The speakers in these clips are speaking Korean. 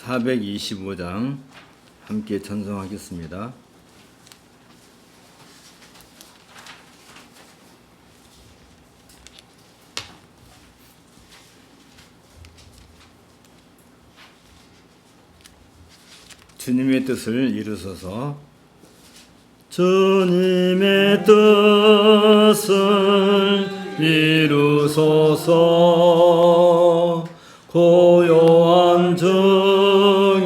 425장 함께 찬송하겠습니다. 주님의 뜻을 이루소서. 주님의 뜻을 이루소서. 고요한 중에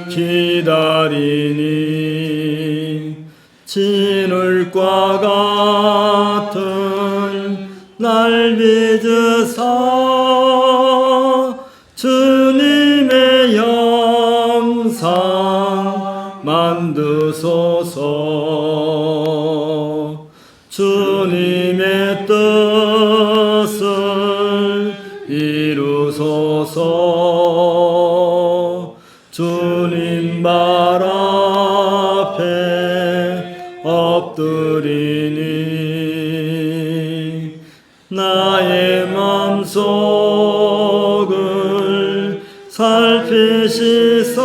기다리니 진울과 같은 날 빚으사 주님의 영상 만드소서. 주님의 뜻을 이루소서. 주님 발 앞에 엎드리니 나의 맘속을 살피시사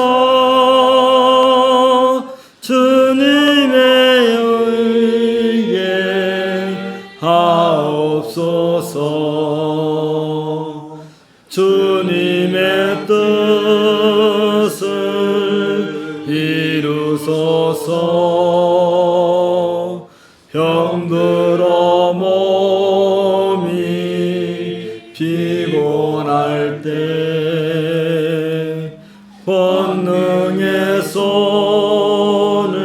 주님의 의에 하옵소서. 주님의 뜻을 이루소서. 병들어 몸이 피곤할 때 권능의 손을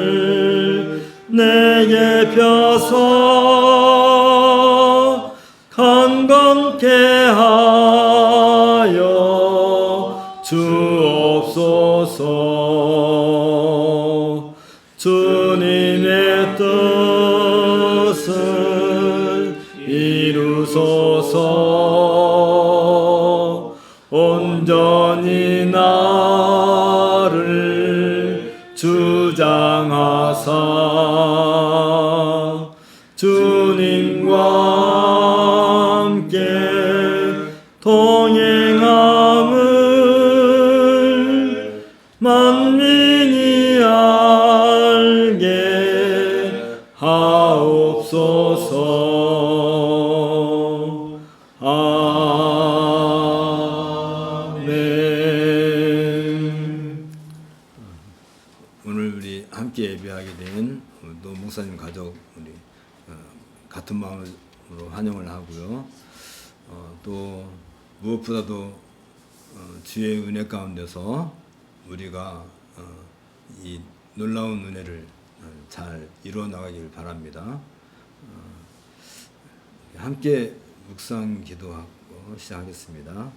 내게 펴서 강건케 하여 주옵소서. 주님의 뜻을 이루소서. 온전히 나를 주장하사 주님과 함께 동행함을 만민이 알게 하옵소서. 아멘. 오늘 우리 함께 예배하게 된 노 목사님 가족 우리 같은 마음으로 환영을 하고요. 또 무엇보다도 주의 은혜 가운데서 우리가 이 놀라운 은혜를 잘 이루어 나가기를 바랍니다. 함께 묵상 기도하고 시작하겠습니다.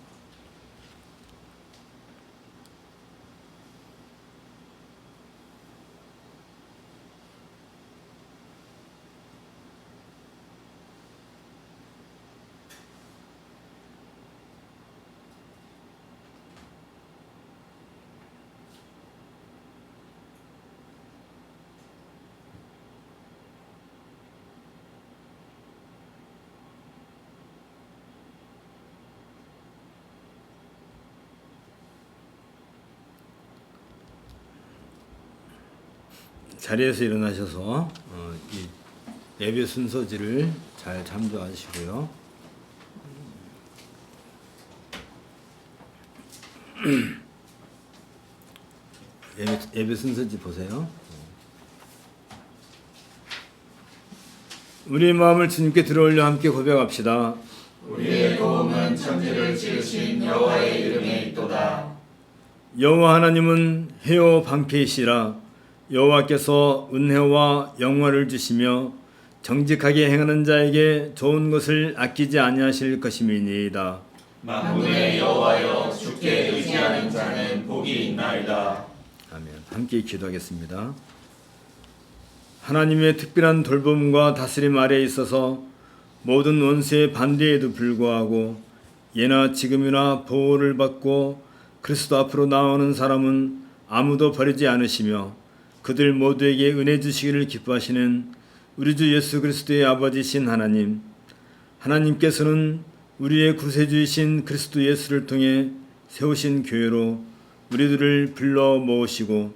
자리에서 일어나셔서 이 예배 순서지를 잘 참조하시고요. 예배 순서지 보세요. 우리의 마음을 주님께 들어올려 함께 고백합시다. 우리의 도움은 천지를 지으신 여호와의 이름에 있도다. 여호와 하나님은 해요 방패이시라. 여호와께서 은혜와 영화를 주시며 정직하게 행하는 자에게 좋은 것을 아끼지 아니하실 것임이니이다. 만군의 여호와여, 주께 의지하는 자는 복이 있나이다. 아멘. 함께 기도하겠습니다. 하나님의 특별한 돌봄과 다스림 아래에 있어서 모든 원수의 반대에도 불구하고 예나 지금이나 보호를 받고 그리스도 앞으로 나오는 사람은 아무도 버리지 않으시며 그들 모두에게 은혜 주시기를 기뻐하시는 우리 주 예수 그리스도의 아버지신 하나님, 하나님께서는 우리의 구세주이신 그리스도 예수를 통해 세우신 교회로 우리들을 불러 모으시고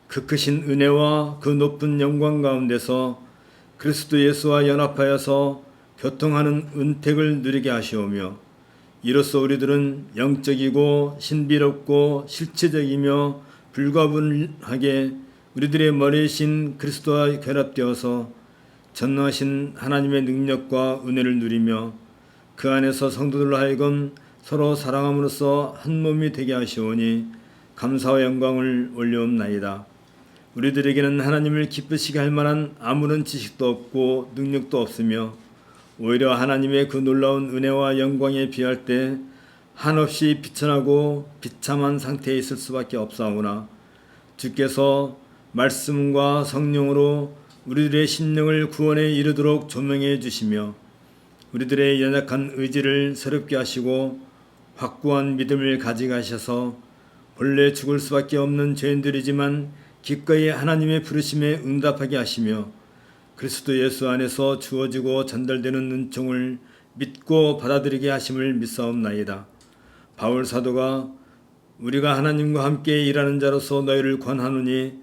그 크신 은혜와 그 높은 영광 가운데서 그리스도 예수와 연합하여서 교통하는 은택을 누리게 하시오며 이로써 우리들은 영적이고 신비롭고 실체적이며 불가분하게 우리들의 머리이신 그리스도와 결합되어서 전능하신 하나님의 능력과 은혜를 누리며 그 안에서 성도들로 하여금 서로 사랑함으로써 한 몸이 되게 하시오니 감사와 영광을 올려옵나이다. 우리들에게는 하나님을 기쁘시게 할 만한 아무런 지식도 없고 능력도 없으며 오히려 하나님의 그 놀라운 은혜와 영광에 비할 때 한없이 비천하고 비참한 상태에 있을 수밖에 없사오나 주께서 말씀과 성령으로 우리들의 심령을 구원에 이르도록 조명해 주시며 우리들의 연약한 의지를 새롭게 하시고 확고한 믿음을 가지게 하셔서 본래 죽을 수밖에 없는 죄인들이지만 기꺼이 하나님의 부르심에 응답하게 하시며 그리스도 예수 안에서 주어지고 전달되는 은총을 믿고 받아들이게 하심을 믿사옵나이다. 바울 사도가 우리가 하나님과 함께 일하는 자로서 너희를 권하노니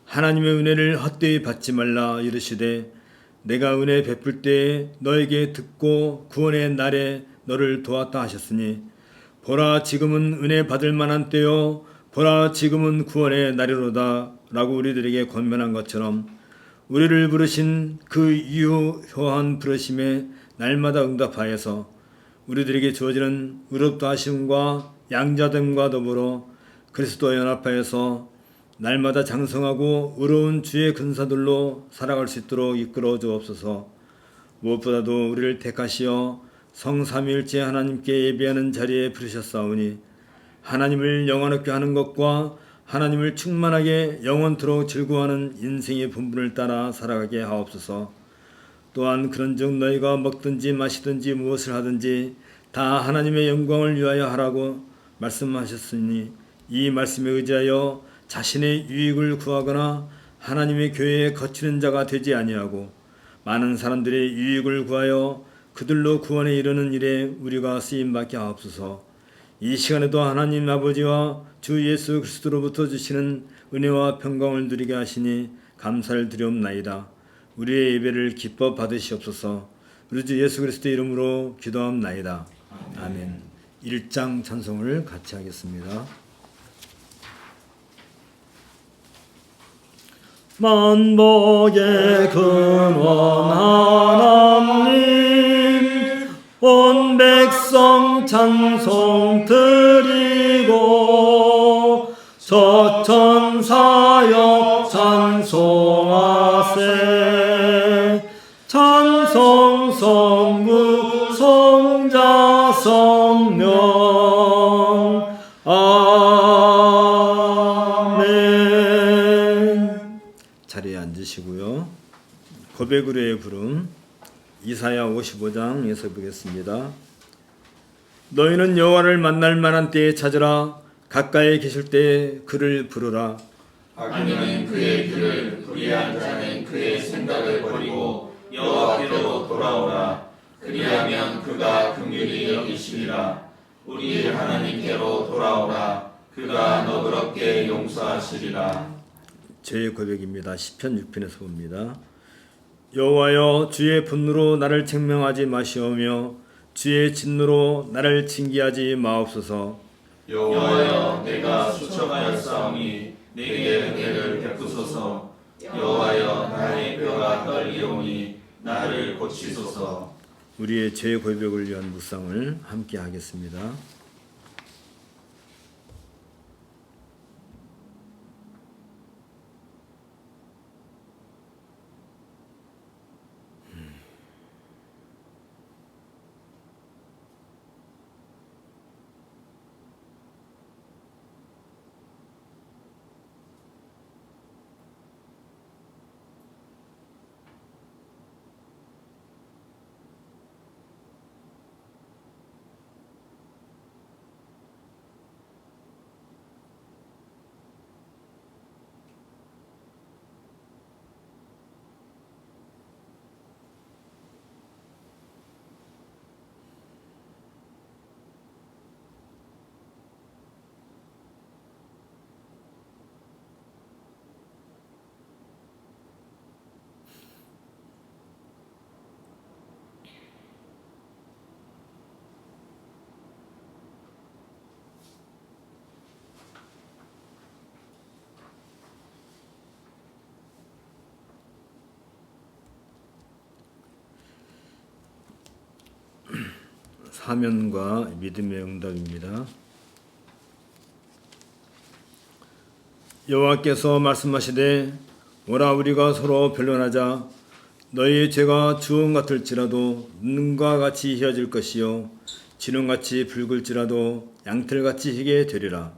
하나님의 은혜를 헛되이 받지 말라 이르시되 내가 은혜 베풀 때에 너에게 듣고 구원의 날에 너를 도왔다 하셨으니 보라 지금은 은혜 받을 만한 때요 보라 지금은 구원의 날이로다 라고 우리들에게 권면한 것처럼 우리를 부르신 그 유효한 부르심에 날마다 응답하여서 우리들에게 주어지는 의롭다 하심과 양자됨과 더불어 그리스도와 연합하여서 날마다 장성하고 의로운 주의 근사들로 살아갈 수 있도록 이끌어 주옵소서. 무엇보다도 우리를 택하시어 성삼위일체 하나님께 예배하는 자리에 부르셨사오니 하나님을 영원하게 하는 것과 하나님을 충만하게 영원토록 즐거워하는 인생의 본분을 따라 살아가게 하옵소서. 또한 그런즉 너희가 먹든지 마시든지 무엇을 하든지 다 하나님의 영광을 위하여 하라고 말씀하셨으니 이 말씀에 의지하여 자신의 유익을 구하거나 하나님의 교회에 거치는 자가 되지 아니하고 많은 사람들의 유익을 구하여 그들로 구원에 이르는 일에 우리가 쓰임받게 하옵소서. 이 시간에도 하나님 아버지와 주 예수 그리스도로부터 주시는 은혜와 평강을 누리게 하시니 감사를 드리옵나이다. 우리의 예배를 기뻐 받으시옵소서. 우리 주 예수 그리스도의 이름으로 기도합나이다. 아멘. 1장 찬송을 같이 하겠습니다. 만복의 근원 하나님 온 백성 찬송 드리고 저천사역 찬송하세 찬송 성부 성자 성령 아멘. 자리에 앉으시고요. 고백으로의 부름 이사야 55장에서 보겠습니다. 너희는 여호와를 만날 만한 때에 찾으라. 가까이 계실 때에 그를 부르라. 악인은 그의 길을 불의한 자는 그의 생각을 버리고 여호와께로 돌아오라. 그리하면 그가 긍휼히 여기시리라. 우리 하나님께로 돌아오라. 그가 너그럽게 용서하시리라. 제 고백입니다. 시편 6편에서 봅니다. 여호와여 주의 분노로 나를 책명하지 마시오며 주의 진노로 나를 징계하지 마옵소서. 여호와여 내가 수척하였사오니 내게 은혜를 베푸소서. 여호와여 나의 뼈가 떨리오니 나를 고치소서. 우리의 죄 고백을 위한 묵상을 함께 하겠습니다. 사면과 믿음의 응답입니다. 여호와께서 말씀하시되 오라 우리가 서로 변론하자. 너희의 죄가 주홍 같을지라도 눈과 같이 희어질 것이요 진홍같이 붉을지라도 양털같이 희게 되리라.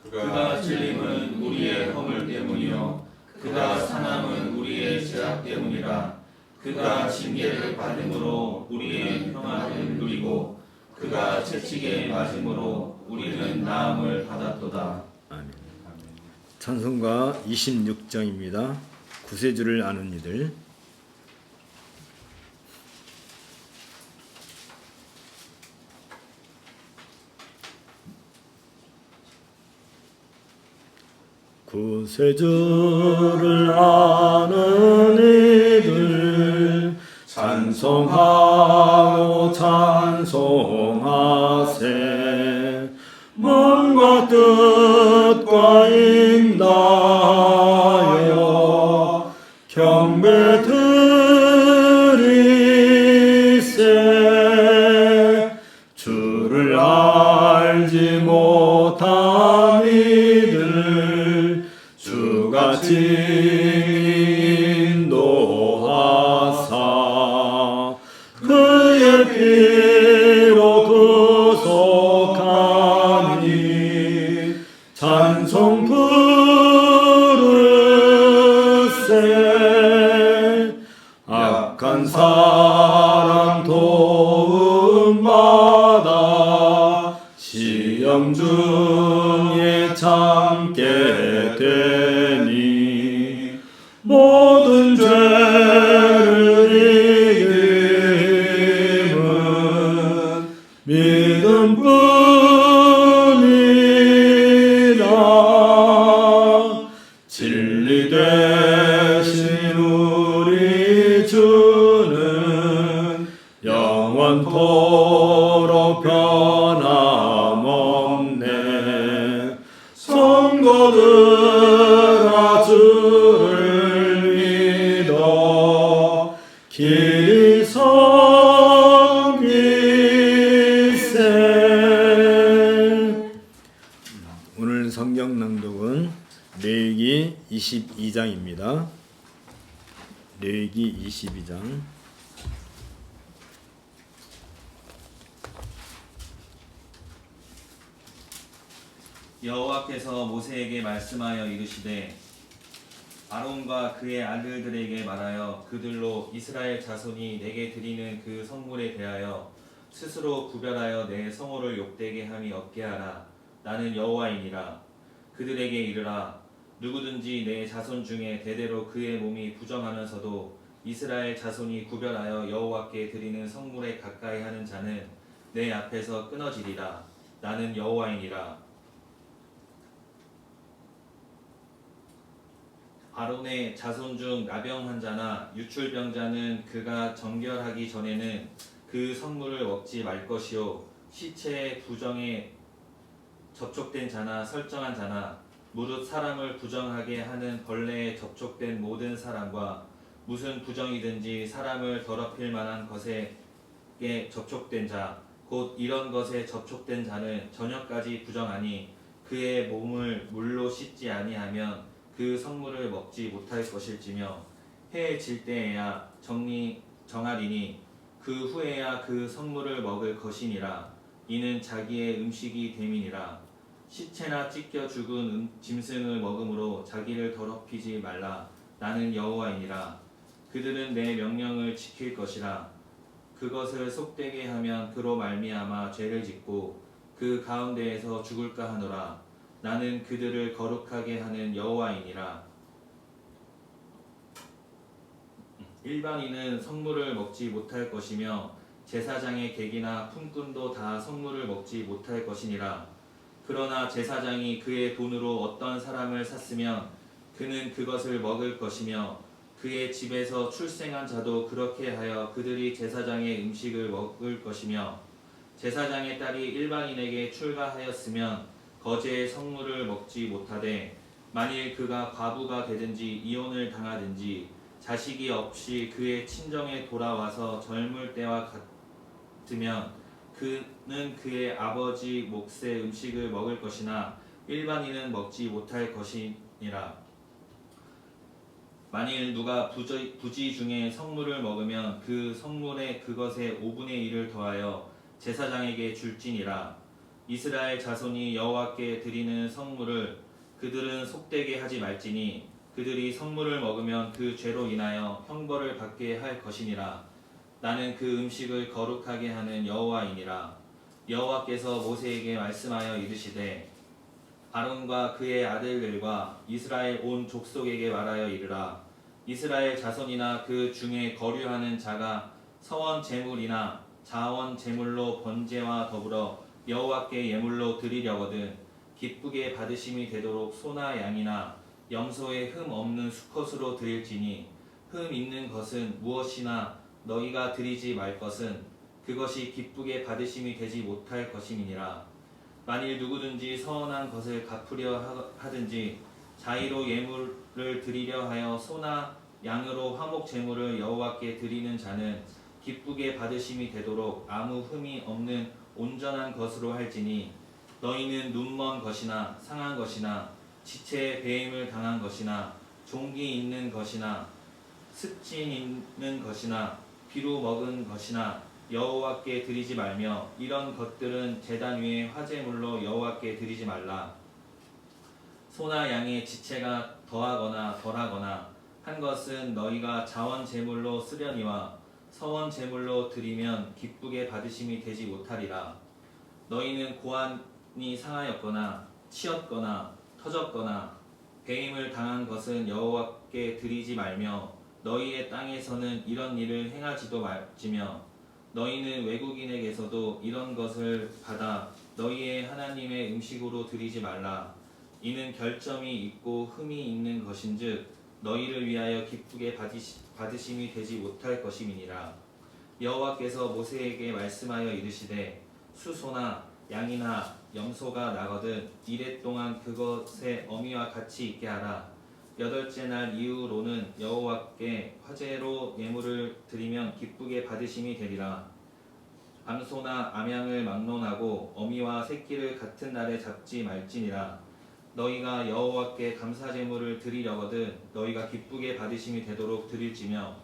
그가 질림은 우리의 허물 때문이요 그가 상함은 우리의 죄악 때문이라. 그가 징계를 받음으로 우리는 평안을 누리고 그가 채찍에 맞음으로 우리는 나음을 받았도다. 아멘. 찬송가 26장입니다. 구세주를 아는 이들. 구세주를 아는 이들 찬송하고 찬송하세. 몸과 뜻과 인하여 경배 드리세. 주를 알지 못한 이들 주같이 인도하사 그의 피로 구속하니 찬송 부르세. 악한 사람 도움받아 시험 중에 참게 되니 모든 죄를 이김은 믿음뿐이라. 진리 되신 우리 주는 영원토록 변함없네. 성도들아 주를 믿어 길이 섬기세. 오늘 성경 낭독은 레위기 22장입니다. 레위기 22장. 여호와께서 모세에게 말씀하여 이르시되 아론과 그의 아들들에게 말하여 그들로 이스라엘 자손이 내게 드리는 그 성물에 대하여 스스로 구별하여 내 성호를 욕되게 함이 없게 하라. 나는 여호와이니라. 그들에게 이르라. 누구든지 내 자손 중에 대대로 그의 몸이 부정하면서도 이스라엘 자손이 구별하여 여호와께 드리는 성물에 가까이 하는 자는 내 앞에서 끊어지리라. 나는 여호와이니라. 아론의 자손 중 나병 환자나 유출병자는 그가 정결하기 전에는 그 성물을 먹지 말 것이요 시체의 부정에 접촉된 자나 설정한 자나 무릇 사람을 부정하게 하는 벌레에 접촉된 모든 사람과 무슨 부정이든지 사람을 더럽힐 만한 것에 접촉된 자 곧 이런 것에 접촉된 자는 저녁까지 부정하니 그의 몸을 물로 씻지 아니하면 그 성물을 먹지 못할 것일지며 해에 질 때에야 정하리니 그 후에야 그 성물을 먹을 것이니라. 이는 자기의 음식이 됨이니라. 시체나 찢겨 죽은 짐승을 먹음으로 자기를 더럽히지 말라. 나는 여호와이니라. 그들은 내 명령을 지킬 것이라. 그것을 속되게 하면 그로 말미암아 죄를 짓고 그 가운데에서 죽을까 하노라. 나는 그들을 거룩하게 하는 여호와이니라. 일반인은 성물을 먹지 못할 것이며 제사장의 객이나 품꾼도 다 성물을 먹지 못할 것이니라. 그러나 제사장이 그의 돈으로 어떤 사람을 샀으면 그는 그것을 먹을 것이며 그의 집에서 출생한 자도 그렇게 하여 그들이 제사장의 음식을 먹을 것이며 제사장의 딸이 일반인에게 출가하였으면 거제의 성물을 먹지 못하되 만일 그가 과부가 되든지 이혼을 당하든지 자식이 없이 그의 친정에 돌아와서 젊을 때와 같으면 그는 그의 아버지 몫의 음식을 먹을 것이나 일반인은 먹지 못할 것이니라. 만일 누가 부지 중에 성물을 먹으면 그 성물에 그것의 5분의 1을 더하여 제사장에게 줄지니라. 이스라엘 자손이 여호와께 드리는 성물을 그들은 속되게 하지 말지니 그들이 성물을 먹으면 그 죄로 인하여 형벌을 받게 할 것이니라. 나는 그 음식을 거룩하게 하는 여호와이니라. 여호와께서 모세에게 말씀하여 이르시되 아론과 그의 아들들과 이스라엘 온 족속에게 말하여 이르라. 이스라엘 자손이나 그 중에 거류하는 자가 서원 제물이나 자원 제물로 번제와 더불어 여호와께 예물로 드리려거든 기쁘게 받으심이 되도록 소나 양이나 염소의 흠 없는 수컷으로 드릴지니 흠 있는 것은 무엇이나 너희가 드리지 말 것은 그것이 기쁘게 받으심이 되지 못할 것임이니라. 만일 누구든지 서원한 것을 갚으려 하든지 자의로 예물을 드리려 하여 소나 양으로 화목 제물을 여호와께 드리는 자는 기쁘게 받으심이 되도록 아무 흠이 없는 온전한 것으로 할지니 너희는 눈먼 것이나 상한 것이나 지체에 배임을 당한 것이나 종기 있는 것이나 습진 있는 것이나 비루 먹은 것이나 여호와께 드리지 말며 이런 것들은 제단 위에 화제물로 여호와께 드리지 말라. 소나 양의 지체가 더하거나 덜하거나 한 것은 너희가 자원 제물로 쓰려니와 서원 제물로 드리면 기쁘게 받으심이 되지 못하리라. 너희는 고안이 상하였거나 치였거나 터졌거나 배임을 당한 것은 여호와께 드리지 말며 너희의 땅에서는 이런 일을 행하지도 말지며 너희는 외국인에게서도 이런 것을 받아 너희의 하나님의 음식으로 드리지 말라. 이는 결점이 있고 흠이 있는 것인즉 너희를 위하여 기쁘게 받으심이 되지 못할 것임이니라. 여호와께서 모세에게 말씀하여 이르시되 수소나 양이나 염소가 나거든 이레 동안 그것의 어미와 같이 있게 하라. 8째 날 이후로는 여호와께 화제로 예물을 드리면 기쁘게 받으심이 되리라. 암소나 암양을 막론하고 어미와 새끼를 같은 날에 잡지 말지니라. 너희가 여호와께 감사제물을 드리려거든 너희가 기쁘게 받으심이 되도록 드릴지며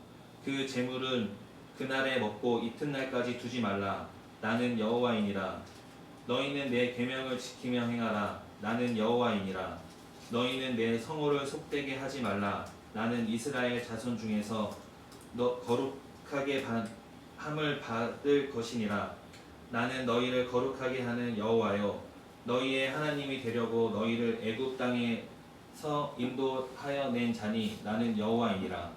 그 제물은 그날에 먹고 이튿날까지 두지 말라. 나는 여호와이니라. 너희는 내 계명을 지키며 행하라. 나는 여호와이니라. 너희는 내 성호를 속되게 하지 말라. 나는 이스라엘 자손 중에서 너 거룩하게 함을 받을 것이니라. 나는 너희를 거룩하게 하는 여호와요 너희의 하나님이 되려고 너희를 애굽 땅에서 인도하여 낸 자니 나는 여호와이니라.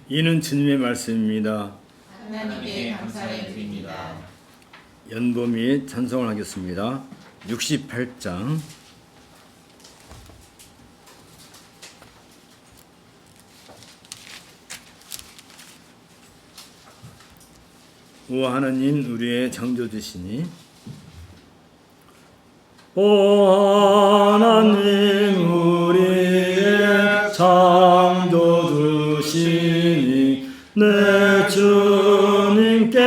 이는 주님의 말씀입니다. 하나님께 감사를 드립니다. 연보 및 찬송을 하겠습니다. 68장 오 하나님 우리의 창조주시니 오 하나님 우리의 창조주시니 내 주님께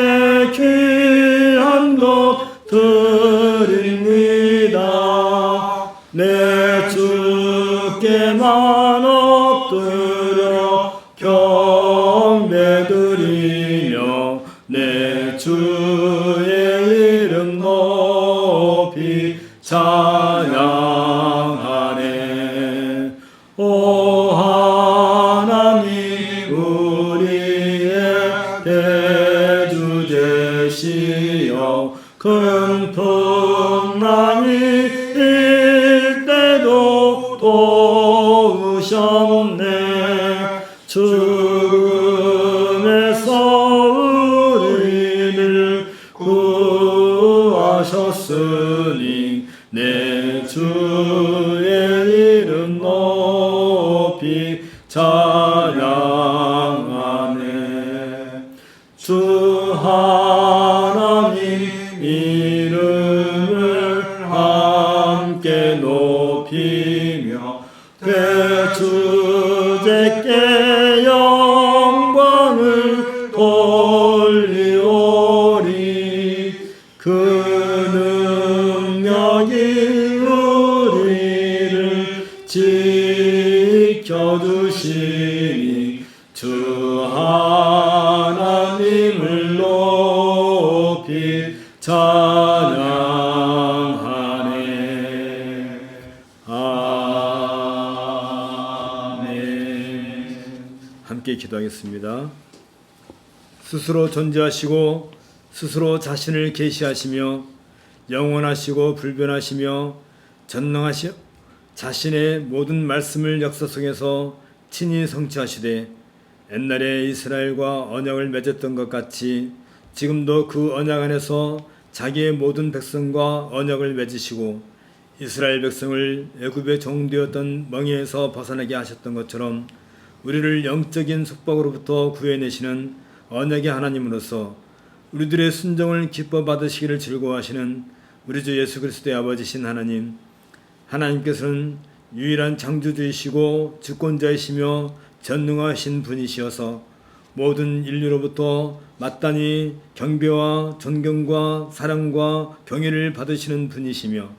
귀한 것 드립니다. 내 주께만 엎드려 경배드리며 내 주의 이름 높이 찬양하네. 오 하나님 우리의 대주 되시어 금통남일 때도 도우셨네. 죽음에서 우리를 구하셨으니 내 주의 이름 높이 찬양하네. 주 하나님 이름을 함께 높이며 대주제께 영광을 돌리오리. 그 능력이 우리를 지켜주시니 주 하나님을 높이 찬양하네. 아멘. 함께 기도하겠습니다. 스스로 존재하시고 스스로 자신을 계시하시며 영원하시고 불변하시며 전능하시 자신의 모든 말씀을 역사 속에서 친히 성취하시되 옛날에 이스라엘과 언약을 맺었던 것 같이 지금도 그 언약 안에서 자기의 모든 백성과 언약을 맺으시고 이스라엘 백성을 애굽의 종되었던 멍에에서 벗어나게 하셨던 것처럼 우리를 영적인 속박으로부터 구해내시는 언약의 하나님으로서 우리들의 순종을 기뻐 받으시기를 즐거워하시는 우리 주 예수 그리스도의 아버지신 하나님, 하나님께서는 유일한 창조주이시고 주권자이시며 전능하신 분이시어서 모든 인류로부터 마땅히 경배와 존경과 사랑과 경외를 받으시는 분이시며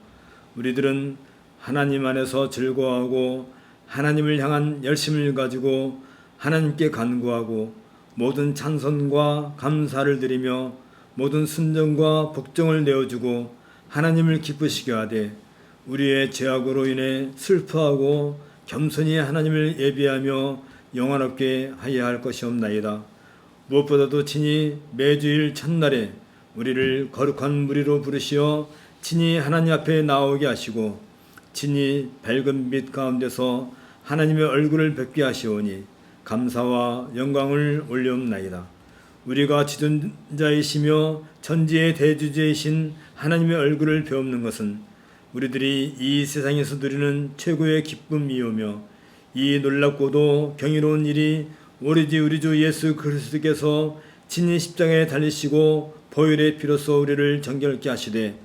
우리들은 하나님 안에서 즐거워하고 하나님을 향한 열심을 가지고 하나님께 간구하고 모든 찬송과 감사를 드리며 모든 순종과 복종을 내어주고 하나님을 기쁘시게 하되 우리의 죄악으로 인해 슬퍼하고 겸손히 하나님을 예비하며 영원롭게 하여야 할 것이옵나이다. 무엇보다도 친히 매주일 첫날에 우리를 거룩한 무리로 부르시어 친히 하나님 앞에 나오게 하시고 친히 밝은 빛 가운데서 하나님의 얼굴을 뵙게 하시오니 감사와 영광을 올려옵나이다. 우리가 지존자이시며 천지의 대주제이신 하나님의 얼굴을 배우는 것은 우리들이 이 세상에서 누리는 최고의 기쁨이오며 이 놀랍고도 경이로운 일이 오로지 우리 주 예수 그리스도께서 친히 십자가에 달리시고 보혈의 피로써 우리를 정결케 하시되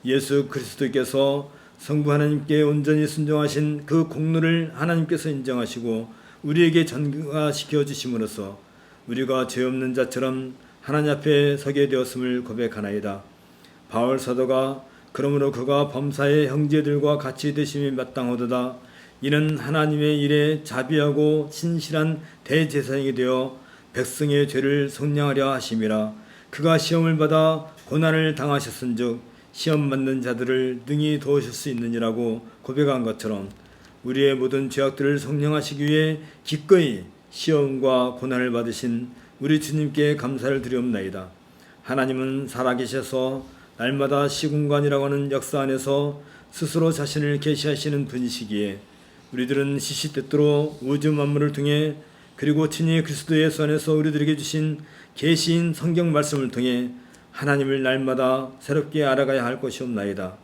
예수 그리스도께서 성부 하나님께 온전히 순종하신 그 공로를 하나님께서 인정하시고 우리에게 전가시켜 주심으로써 우리가 죄 없는 자처럼 하나님 앞에 서게 되었음을 고백하나이다. 바울 사도가 그러므로 그가 범사의 형제들과 같이 되심이 마땅하도다. 이는 하나님의 일에 자비하고 신실한 대제사장이 되어 백성의 죄를 속량하려 하심이라. 그가 시험을 받아 고난을 당하셨은즉 시험 받는 자들을 능히 도우실 수 있느니라고 고백한 것처럼 우리의 모든 죄악들을 속량하시기 위해 기꺼이 시험과 고난을 받으신 우리 주님께 감사를 드리옵나이다. 하나님은 살아계셔서 날마다 시공간이라고 하는 역사 안에서 스스로 자신을 계시하시는 분이시기에 우리들은 시시때때로 우주 만물을 통해 그리고 친히 그리스도 예수 안에서 우리들에게 주신 계시인 성경 말씀을 통해 하나님을 날마다 새롭게 알아가야 할 것이옵나이다.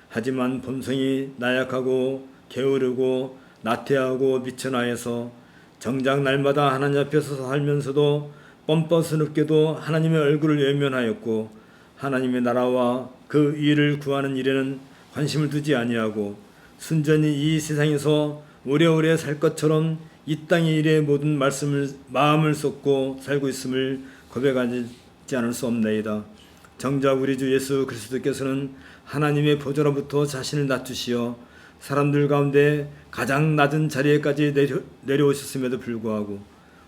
하지만 본성이 나약하고 게으르고 나태하고 미천하여서 정작 날마다 하나님 앞에서 살면서도 뻔뻔스럽게도 하나님의 얼굴을 외면하였고 하나님의 나라와 그 일을 구하는 일에는 관심을 두지 아니하고 순전히 이 세상에서 오래오래 살 것처럼 이 땅의 일에 모든 마음을 쏟고 살고 있음을 고백하지 않을 수 없나이다. 정작 우리 주 예수 그리스도께서는 하나님의 보좌로부터 자신을 낮추시어 사람들 가운데 가장 낮은 자리에까지 내려오셨음에도 불구하고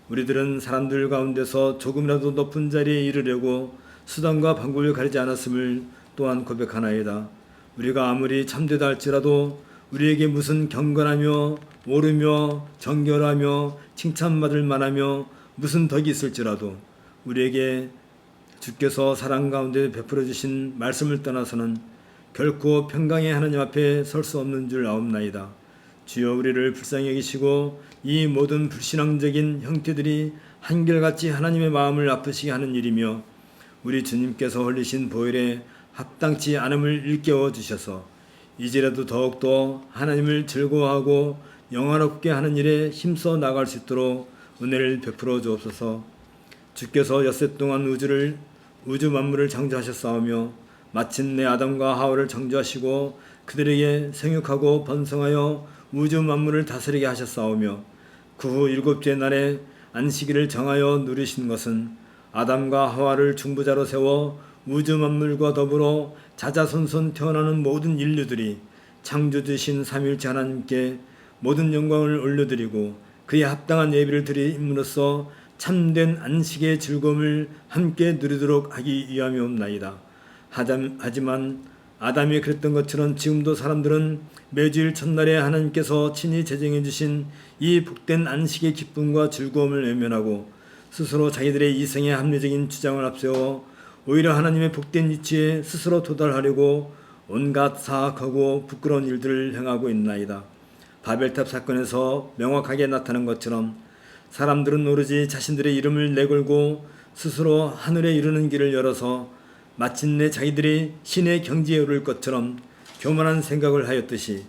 우리들은 사람들 가운데서 조금이라도 높은 자리에 이르려고 수단과 방법을 가리지 않았음을 또한 고백하나이다. 우리가 아무리 참되다 할지라도 우리에게 무슨 경건하며 오르며 정결하며 칭찬받을 만하며 무슨 덕이 있을지라도 우리에게 주께서 사랑 가운데 베풀어 주신 말씀을 떠나서는 결코 평강의 하나님 앞에 설 수 없는 줄 아옵나이다. 주여 우리를 불쌍히 여기시고 이 모든 불신앙적인 형태들이 한결같이 하나님의 마음을 아프시게 하는 일이며 우리 주님께서 흘리신 보혈에 합당치 않음을 일깨워 주셔서 이제라도 더욱더 하나님을 즐거워하고 영화롭게 하는 일에 힘써 나갈 수 있도록 은혜를 베풀어 주옵소서. 주께서 엿새 동안 우주 만물을 창조하셨사오며 마침내 아담과 하와를 창조하시고 그들에게 생육하고 번성하여 우주 만물을 다스리게 하셨사오며 그 후 일곱째 날에 안식일을 정하여 누리신 것은 아담과 하와를 중보자로 세워 우주 만물과 더불어 자자손손 태어나는 모든 인류들이 창조주신 삼위일체 하나님께 모든 영광을 올려드리고 그에 합당한 예배를 드림으로써 참된 안식의 즐거움을 함께 누리도록 하기 위함이옵나이다. 하지만 아담이 그랬던 것처럼 지금도 사람들은 매주일 첫날에 하나님께서 친히 제정해 주신 이 복된 안식의 기쁨과 즐거움을 외면하고 스스로 자기들의 이생의 합리적인 주장을 앞세워 오히려 하나님의 복된 이치에 스스로 도달하려고 온갖 사악하고 부끄러운 일들을 행하고 있나이다. 바벨탑 사건에서 명확하게 나타난 것처럼 사람들은 오로지 자신들의 이름을 내걸고 스스로 하늘에 이르는 길을 열어서 마침내 자기들이 신의 경지에 오를 것처럼 교만한 생각을 하였듯이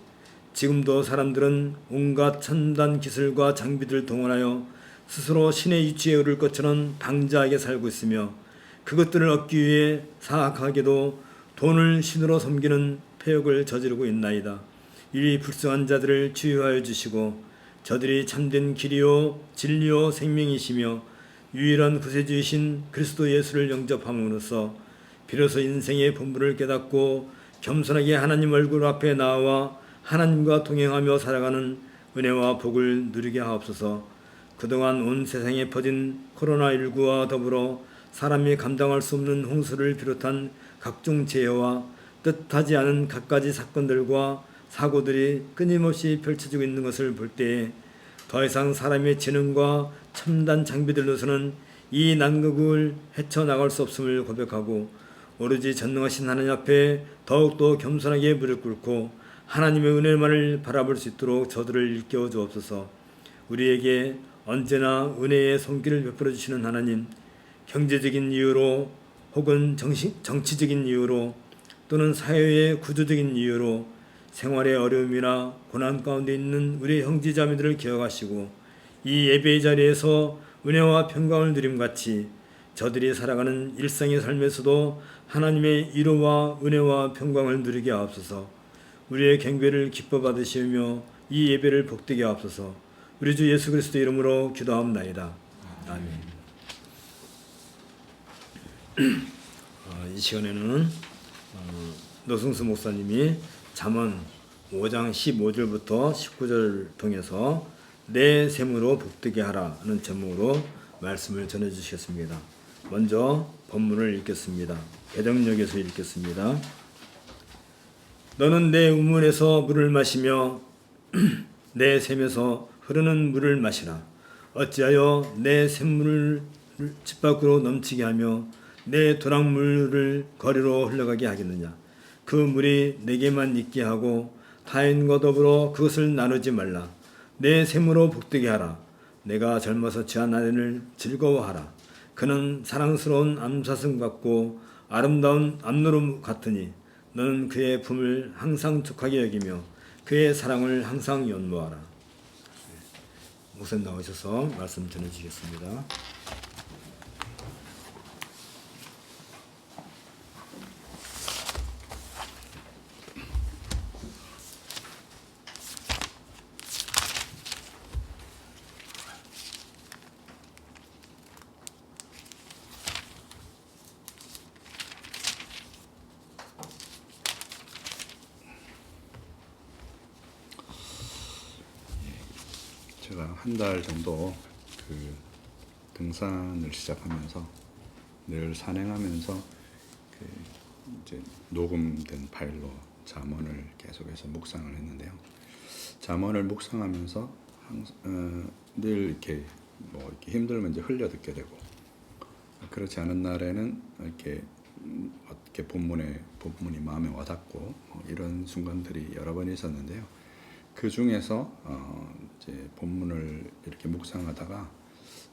지금도 사람들은 온갖 첨단 기술과 장비들을 동원하여 스스로 신의 위치에 오를 것처럼 방자하게 살고 있으며 그것들을 얻기 위해 사악하게도 돈을 신으로 섬기는 폐역을 저지르고 있나이다. 이 불쌍한 자들을 치유하여 주시고 저들이 참된 길이요 진리요 생명이시며 유일한 구세주이신 그리스도 예수를 영접함으로써 비로소 인생의 본분을 깨닫고 겸손하게 하나님 얼굴 앞에 나와 하나님과 동행하며 살아가는 은혜와 복을 누리게 하옵소서. 그동안 온 세상에 퍼진 코로나19와 더불어 사람이 감당할 수 없는 홍수를 비롯한 각종 재해와 뜻하지 않은 갖가지 사건들과 사고들이 끊임없이 펼쳐지고 있는 것을 볼 때에 더 이상 사람의 지능과 첨단 장비들로서는 이 난국을 헤쳐나갈 수 없음을 고백하고 오로지 전능하신 하나님 앞에 더욱더 겸손하게 무릎 꿇고 하나님의 은혜만을 바라볼 수 있도록 저들을 일깨워 주옵소서. 우리에게 언제나 은혜의 손길을 베풀어 주시는 하나님, 경제적인 이유로 혹은 정치적인 이유로 또는 사회의 구조적인 이유로 생활의 어려움이나 고난 가운데 있는 우리 형제자매들을 기억하시고 이 예배의 자리에서 은혜와 평강을 누림같이 저들이 살아가는 일상의 삶에서도 하나님의 위로와 은혜와 평강을 누리게 하옵소서. 우리의 경배를 기뻐 받으시며 이 예배를 복되게 하옵소서. 우리 주 예수 그리스도 이름으로 기도하옵나이다. 아멘. 이 시간에는 노승수 목사님이 잠언 5장 15절부터 19절 통해서 내 셈으로 복되게 하라는 제목으로 말씀을 전해주시겠습니다. 먼저 본문을 읽겠습니다. 개정역에서 읽겠습니다. 너는 내 우물에서 물을 마시며 내 샘에서 흐르는 물을 마시라. 어찌하여 내 샘물을 집 밖으로 넘치게 하며 내 도랑물을 거리로 흘러가게 하겠느냐. 그 물이 내게만 있게 하고 타인과 더불어 그것을 나누지 말라. 내 샘으로 복되게 하라. 내가 젊어서 취한 아내를 즐거워하라. 그는 사랑스러운 암사슴 같고 아름다운 암노루 같으니 너는 그의 품을 항상 촉하게 여기며 그의 사랑을 항상 연모하라. 목사님 나오셔서 말씀 전해주시겠습니다. 제가 한 달 정도 그 등산을 시작하면서 늘 산행하면서 그 이제 녹음된 파일로 잠언을 계속해서 묵상을 했는데요. 잠언을 묵상하면서 늘 이렇게 이렇게 힘들면 이제 흘려 듣게 되고 그렇지 않은 날에는 이렇게 본문이 마음에 와닿고 이런 순간들이 여러 번 있었는데요. 그 중에서 이제 본문을 이렇게 묵상하다가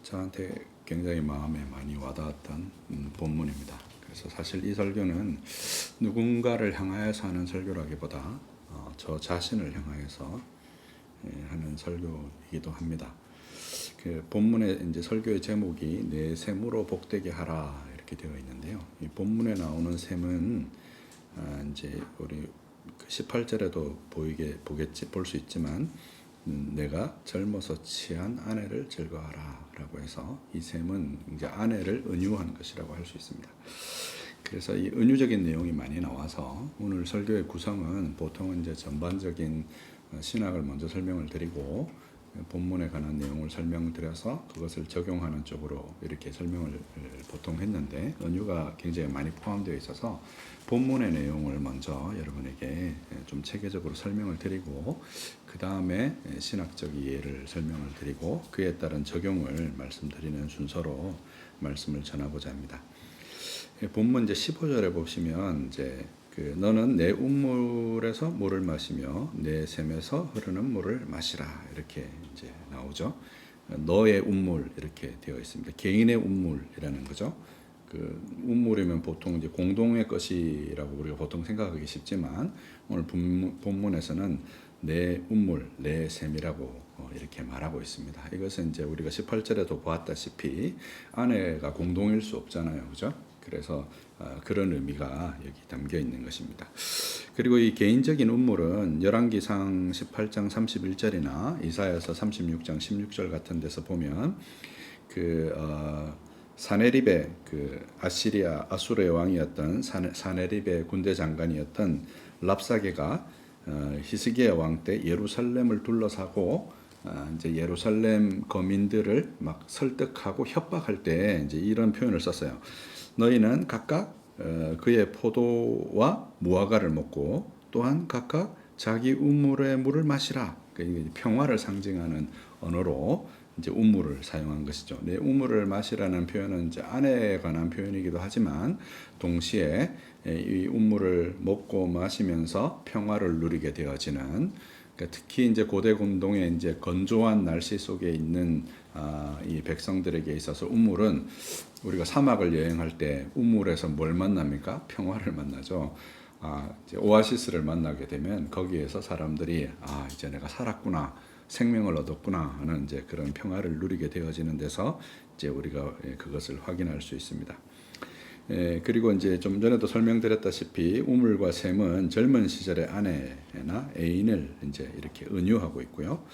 저한테 굉장히 마음에 많이 와닿았던 본문입니다. 그래서 사실 이 설교는 누군가를 향하여서 하는 설교라기보다 저 자신을 향하여서 하는 설교이기도 합니다. 그 본문의 이제 설교의 제목이 내 셈으로 복되게 하라 이렇게 되어 있는데요. 이 본문에 나오는 셈은 이제 우리 18절에도 볼 수 있지만 내가 젊어서 취한 아내를 즐거워하라 라고 해서 이 셈은 이제 아내를 은유한 것이라고 할 수 있습니다. 그래서 이 은유적인 내용이 많이 나와서 오늘 설교의 구성은 보통은 이제 전반적인 신학을 먼저 설명을 드리고 본문에 관한 내용을 설명드려서 그것을 적용하는 쪽으로 이렇게 설명을 보통 했는데 은유가 굉장히 많이 포함되어 있어서 본문의 내용을 먼저 여러분에게 좀 체계적으로 설명을 드리고 그 다음에 신학적 이해를 설명을 드리고 그에 따른 적용을 말씀드리는 순서로 말씀을 전하고자 합니다. 본문 이제 15절에 보시면 이제 너는 내 운물에서 물을 마시며 내 샘에서 흐르는 물을 마시라 이렇게 이제 나오죠. 너의 운물 이렇게 되어 있습니다. 개인의 운물이라는 거죠. 그 운물이면 보통 이제 공동의 것이라고 우리가 보통 생각하기 쉽지만 오늘 본문에서는 내 운물, 내 샘이라고 이렇게 말하고 있습니다. 이것은 이제 우리가 18절에도 보았다시피 아내가 공동일 수 없잖아요, 그죠? 그래서 그런 의미가 여기 담겨 있는 것입니다. 그리고 이 개인적인 운물은 열왕기상 18장 31절이나 이사야서 36장 16절 같은 데서 보면 사네립의 아수르의 왕이었던 사네립의 군대 장관이었던 랍사게가 히스기야 왕 때 예루살렘을 둘러싸고 이제 예루살렘 거민들을 막 설득하고 협박할 때 이제 이런 표현을 썼어요. 너희는 각각 그의 포도와 무화과를 먹고 또한 각각 자기 우물의 물을 마시라. 그러니까 평화를 상징하는 언어로 이제 우물을 사용한 것이죠. 내 우물을 마시라는 표현은 이제 아내에 관한 표현이기도 하지만 동시에 이 우물을 먹고 마시면서 평화를 누리게 되어지는 그러니까 특히 이제 고대 공동의 이제 건조한 날씨 속에 있는 이 백성들에게 있어서 우물은 우리가 사막을 여행할 때 우물에서 뭘 만납니까? 평화를 만나죠. 이제 오아시스를 만나게 되면 거기에서 사람들이 이제 내가 살았구나, 생명을 얻었구나 하는 이제 그런 평화를 누리게 되어지는 데서 이제 우리가 그것을 확인할 수 있습니다. 그리고 이제 좀 전에도 설명드렸다시피 우물과 샘은 젊은 시절의 아내나 애인을 이제 이렇게 은유하고 있고요.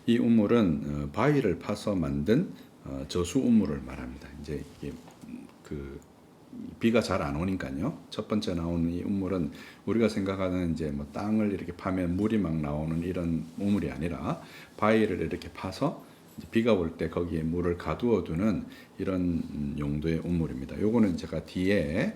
이 우물은 바위를 파서 만든 저수 우물을 말합니다. 이제 이게 비가 잘 안 오니까요. 첫 번째 나오는 이 우물은 우리가 생각하는 이제 뭐 땅을 이렇게 파면 물이 막 나오는 이런 우물이 아니라 바위를 이렇게 파서 비가 올 때 거기에 물을 가두어 두는 이런 용도의 우물입니다. 요거는 제가 뒤에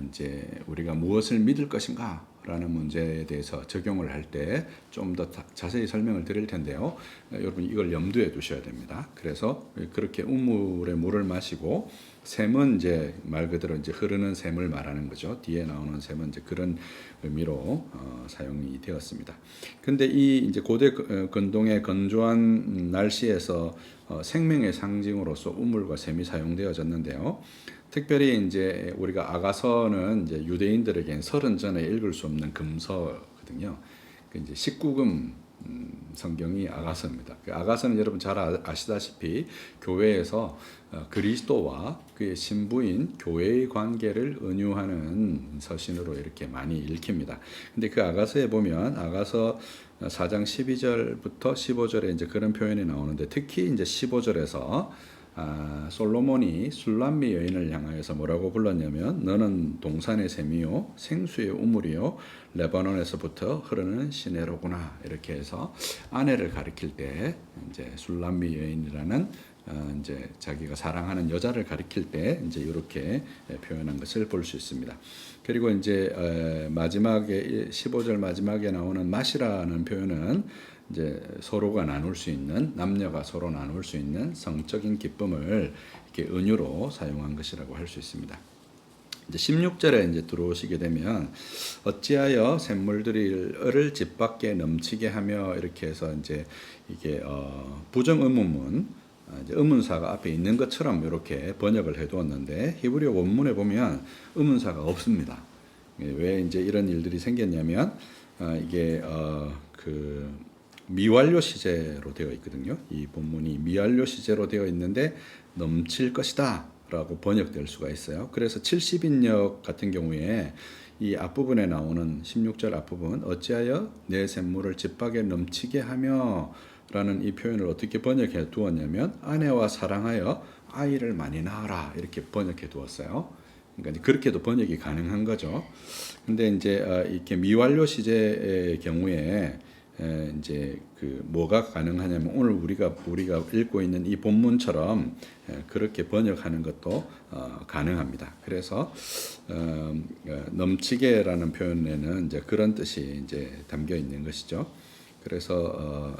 이제 우리가 무엇을 믿을 것인가 라는 문제에 대해서 적용을 할 때 좀 더 자세히 설명을 드릴 텐데요. 여러분 이걸 염두에 두셔야 됩니다. 그래서 그렇게 우물의 물을 마시고 샘은 이제 말 그대로 이제 흐르는 샘을 말하는 거죠. 뒤에 나오는 샘은 이제 그런 의미로 사용이 되었습니다. 근데 이 이제 고대 근동의 건조한 날씨에서 생명의 상징으로서 우물과 샘이 사용되어졌는데요. 특별히 이제 우리가 아가서는 이제 유대인들에겐 설은 전에 읽을 수 없는 금서거든요. 그 이제 19금 성경이 아가서입니다. 그 아가서는 여러분 잘 아시다시피 교회에서 그리스도와 그의 신부인 교회의 관계를 은유하는 서신으로 이렇게 많이 읽힙니다. 근데 그 아가서에 보면 아가서 4장 12절부터 15절에 이제 그런 표현이 나오는데 특히 이제 15절에서 솔로몬이 술람미 여인을 향하여서 뭐라고 불렀냐면 너는 동산의 샘이요 생수의 우물이요 레바논에서부터 흐르는 시내로구나 이렇게 해서 아내를 가리킬 때 이제 술람미 여인이라는 이제 자기가 사랑하는 여자를 가리킬 때 이제 이렇게 표현한 것을 볼 수 있습니다. 그리고 이제 마지막에 15절 마지막에 나오는 마시라는 표현은 이제 서로가 나눌 수 있는 남녀가 서로 나눌 수 있는 성적인 기쁨을 이렇게 은유로 사용한 것이라고 할 수 있습니다. 이제 16절에 이제 들어오시게 되면 어찌하여 샘물들을 집 밖에 넘치게 하며 이렇게 해서 이제 이게 부정 의문문 이제 의문사가 앞에 있는 것처럼 이렇게 번역을 해두었는데 히브리어 원문에 보면 의문사가 없습니다. 왜 이제 이런 일들이 생겼냐면 이게 미완료 시제로 되어 있거든요. 이 본문이 미완료 시제로 되어 있는데 넘칠 것이다 라고 번역될 수가 있어요. 그래서 70인역 같은 경우에 이 앞부분에 나오는 16절 앞부분 어찌하여 내 샘물을 집밖에 넘치게 하며 라는 이 표현을 어떻게 번역해 두었냐면 아내와 사랑하여 아이를 많이 낳아라 이렇게 번역해 두었어요. 그러니까 이제 그렇게도 번역이 가능한 거죠. 근데 이제 이렇게 미완료 시제의 경우에 이제 그 뭐가 가능하냐면 오늘 우리가 읽고 있는 이 본문처럼 그렇게 번역하는 것도 가능합니다. 그래서 넘치게라는 표현에는 이제 그런 뜻이 이제 담겨 있는 것이죠. 그래서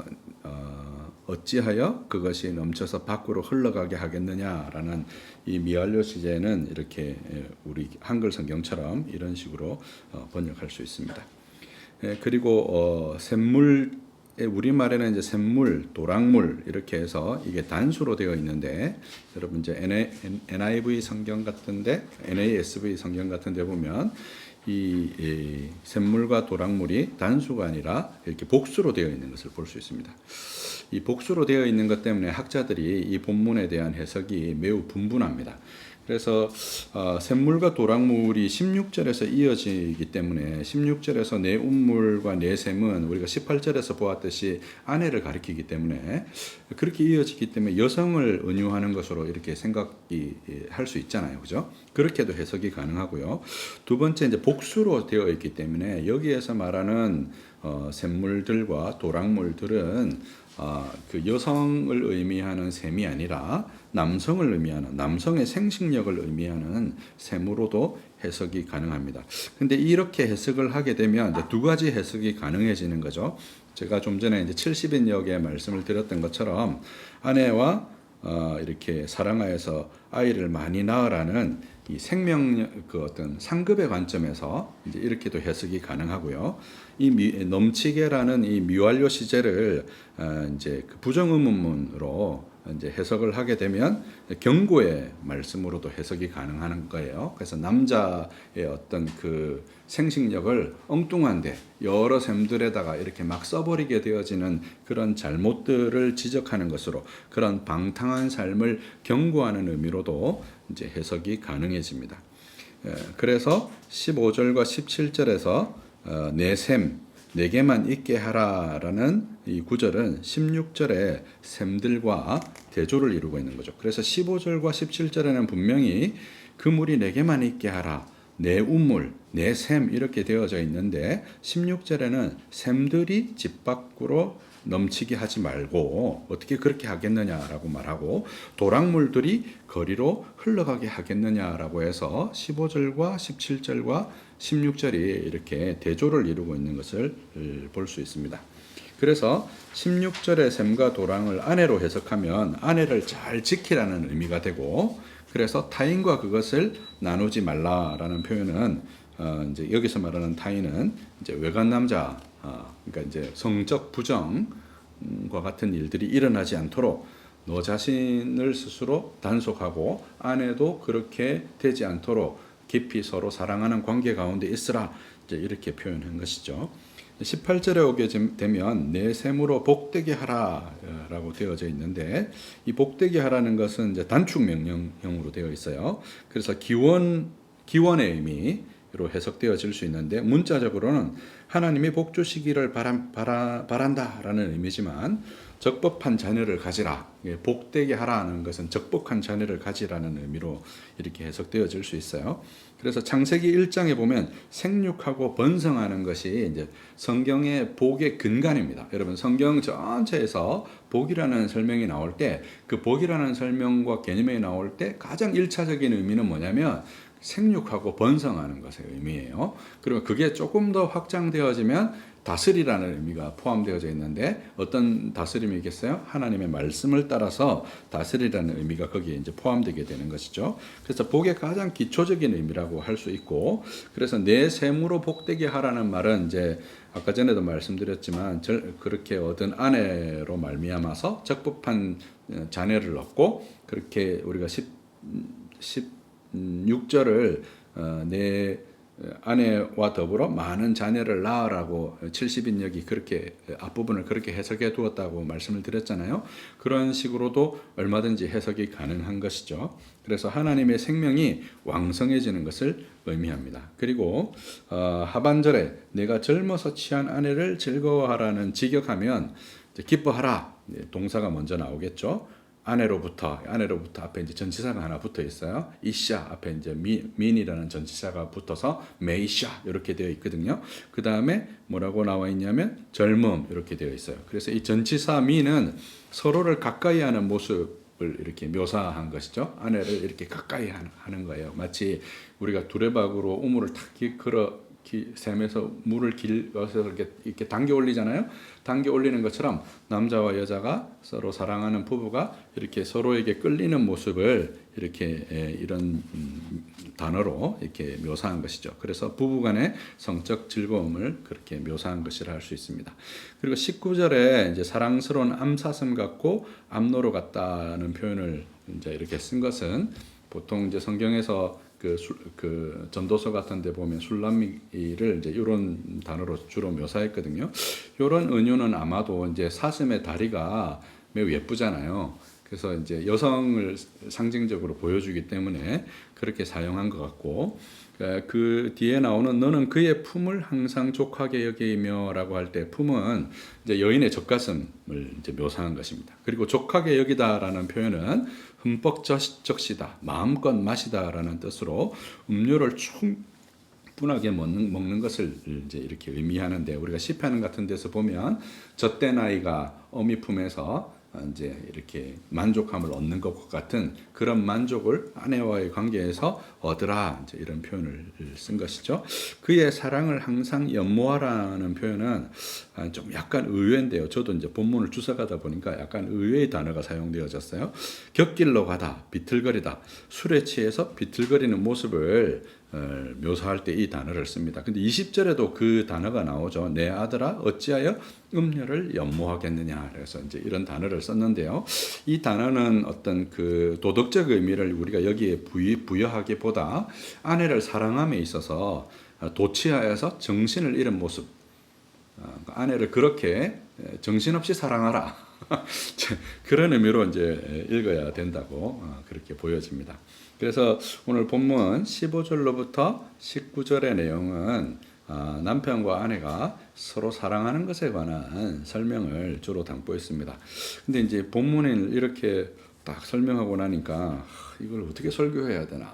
어찌하여 그것이 넘쳐서 밖으로 흘러가게 하겠느냐라는 이 미완료 시제는 이렇게 우리 한글 성경처럼 이런 식으로 번역할 수 있습니다. 그리고 샘물 우리말에는 이제 샘물, 도랑물 이렇게 해서 이게 단수로 되어 있는데 여러분 이제 NIV 성경 같은데 NASV 성경 같은데 보면 이 샘물과 도랑물이 단수가 아니라 이렇게 복수로 되어 있는 것을 볼 수 있습니다. 이 복수로 되어 있는 것 때문에 학자들이 이 본문에 대한 해석이 매우 분분합니다. 그래서 샘물과 도랑물이 16절에서 이어지기 때문에 16절에서 내 운물과 내 샘은 우리가 18절에서 보았듯이 아내를 가리키기 때문에 그렇게 이어지기 때문에 여성을 은유하는 것으로 이렇게 생각이 할 수 있잖아요. 그죠? 그렇게도 해석이 가능하고요. 두 번째 이제 복수로 되어 있기 때문에 여기에서 말하는 샘물들과 도랑물들은 그 여성을 의미하는 셈이 아니라 남성을 의미하는 남성의 생식력을 의미하는 셈으로도 해석이 가능합니다. 근데 이렇게 해석을 하게 되면 이제 두 가지 해석이 가능해지는 거죠. 제가 좀 전에 이제 70인역에 말씀을 드렸던 것처럼 아내와 이렇게 사랑하여서 아이를 많이 낳으라는 이 생명 그 어떤 상급의 관점에서 이제 이렇게도 해석이 가능하고요. 이 넘치게라는 이 미완료 시제를 이제 그 부정의문문으로 이제 해석을 하게 되면 경고의 말씀으로도 해석이 가능한 거예요. 그래서 남자의 어떤 그 생식력을 엉뚱한데 여러 셈들에다가 이렇게 막 써버리게 되어지는 그런 잘못들을 지적하는 것으로 그런 방탕한 삶을 경고하는 의미로도 이제 해석이 가능해집니다. 그래서 15절과 17절에서 내 셈, 내게만 있게 하라라는 이 구절은 16절의 셈들과 대조를 이루고 있는 거죠. 그래서 15절과 17절에는 분명히 그 물이 내게만 있게 하라, 내 운물, 내 셈 이렇게 되어져 있는데 16절에는 셈들이 집 밖으로 넘치게 하지 말고 어떻게 그렇게 하겠느냐라고 말하고 도랑물들이 거리로 흘러가게 하겠느냐라고 해서 15절과 17절과 16절이 이렇게 대조를 이루고 있는 것을 볼 수 있습니다. 그래서 16절의 셈과 도랑을 아내로 해석하면 아내를 잘 지키라는 의미가 되고 그래서 타인과 그것을 나누지 말라라는 표현은 이제 여기서 말하는 타인은 이제 외간 남자 그러니까 이제 성적 부정과 같은 일들이 일어나지 않도록 너 자신을 스스로 단속하고 아내도 그렇게 되지 않도록 깊이 서로 사랑하는 관계 가운데 있으라 이제 이렇게 표현한 것이죠. 18절에 오게 되면 내 셈으로 복되게 하라라고 되어져 있는데 이 복되게 하라는 것은 이제 단축 명령형으로 되어 있어요. 그래서 기원의 의미로 해석되어질 수 있는데 문자적으로는 하나님이 복 주시기를 바란다라는 의미지만 적법한 자녀를 가지라, 복되게 하라는 것은 적법한 자녀를 가지라는 의미로 이렇게 해석되어질 수 있어요. 그래서 창세기 1장에 보면 생육하고 번성하는 것이 이제 성경의 복의 근간입니다. 여러분 성경 전체에서 복이라는 설명이 나올 때 그 복이라는 설명과 개념이 나올 때 가장 1차적인 의미는 뭐냐면 생육하고 번성하는 것의 의미예요. 그리고 그게 조금 더 확장되어지면 다스리라는 의미가 포함되어져 있는데 어떤 다스림이겠어요? 하나님의 말씀을 따라서 다스리라는 의미가 거기에 이제 포함되게 되는 것이죠. 그래서 복의 가장 기초적인 의미라고 할 수 있고 그래서 내 셈으로 복되게 하라는 말은 이제 아까 전에도 말씀드렸지만 그렇게 얻은 아내로 말미암아서 적법한 자녀를 얻고 그렇게 우리가 16절을 내 아내와 더불어 많은 자녀를 낳으라고 70인역이 그렇게 앞부분을 그렇게 해석해 두었다고 말씀을 드렸잖아요. 그런 식으로도 얼마든지 해석이 가능한 것이죠. 그래서 하나님의 생명이 왕성해지는 것을 의미합니다. 그리고 하반절에 내가 젊어서 취한 아내를 즐거워하라는 직역하면 기뻐하라 동사가 먼저 나오겠죠. 아내로부터 앞에 이제 전치사가 하나 붙어 있어요. 이샤 앞에 이제 민이라는 전치사가 붙어서 메이샤 이렇게 되어 있거든요. 그 다음에 뭐라고 나와 있냐면 젊음 이렇게 되어 있어요. 그래서 이 전치사 민은 서로를 가까이 하는 모습을 이렇게 묘사한 것이죠. 아내를 이렇게 가까이 하는 거예요. 마치 우리가 두레박으로 우물을 탁 걸어 샘에서 물을 길어서 이렇게 당겨 올리잖아요. 당겨 올리는 것처럼 남자와 여자가 서로 사랑하는 부부가 이렇게 서로에게 끌리는 모습을 이렇게 이런 단어로 이렇게 묘사한 것이죠. 그래서 부부간의 성적 즐거움을 그렇게 묘사한 것이라 할 수 있습니다. 그리고 19절에 이제 사랑스러운 암사슴 같고 암노루 같다는 표현을 이제 이렇게 쓴 것은 보통 이제 성경에서 그 전도서 같은 데 보면 술람미를 이제 이런 단어로 주로 묘사했거든요. 이런 은유는 아마도 이제 사슴의 다리가 매우 예쁘잖아요. 그래서 이제 여성을 상징적으로 보여주기 때문에 그렇게 사용한 것 같고, 그 뒤에 나오는 너는 그의 품을 항상 족하게 여기며라고 할 때 품은 이제 여인의 젖가슴을 이제 묘사한 것입니다. 그리고 족하게 여기다라는 표현은 흠뻑 적시다, 마음껏 마시다라는 뜻으로 음료를 충분하게 먹는 것을 이제 이렇게 의미하는데, 우리가 시편 같은 데서 보면 젖된 아이가 어미 품에서 이제 이렇게 만족함을 얻는 것과 같은 그런 만족을 아내와의 관계에서 얻으라, 이제 이런 표현을 쓴 것이죠. 그의 사랑을 항상 연모하라는 표현은 좀 약간 의외인데요. 저도 이제 본문을 주석하다 보니까 약간 의외의 단어가 사용되어졌어요. 곁길로 가다, 비틀거리다, 술에 취해서 비틀거리는 모습을 묘사할 때 이 단어를 씁니다. 근데 20절에도 그 단어가 나오죠. 내 아들아 어찌하여 음녀를 연모하겠느냐. 그래서 이제 이런 단어를 썼는데요. 이 단어는 어떤 그 도덕적 의미를 우리가 여기에 부여하기보다 아내를 사랑함에 있어서 도취하여서 정신을 잃은 모습, 아내를 그렇게 정신없이 사랑하라. 그런 의미로 이제 읽어야 된다고 그렇게 보여집니다. 그래서 오늘 본문 15절로부터 19절의 내용은 남편과 아내가 서로 사랑하는 것에 관한 설명을 주로 담고 있습니다. 근데 이제 본문을 이렇게 딱 설명하고 나니까 이걸 어떻게 설교해야 되나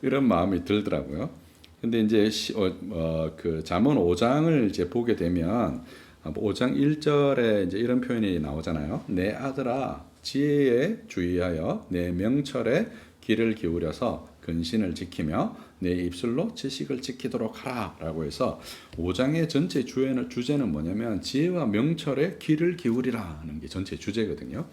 이런 마음이 들더라고요. 근데 이제 그 잠언 5장을 이제 보게 되면 5장 1절에 이제 이런 표현이 나오잖아요. 내 아들아 지혜에 주의하여 내 명철에 귀를 기울여서 근신을 지키며 내 입술로 지식을 지키도록 하라 라고 해서 5장의 전체 주제는 뭐냐면 지혜와 명철에 귀를 기울이라 하는 게 전체 주제거든요.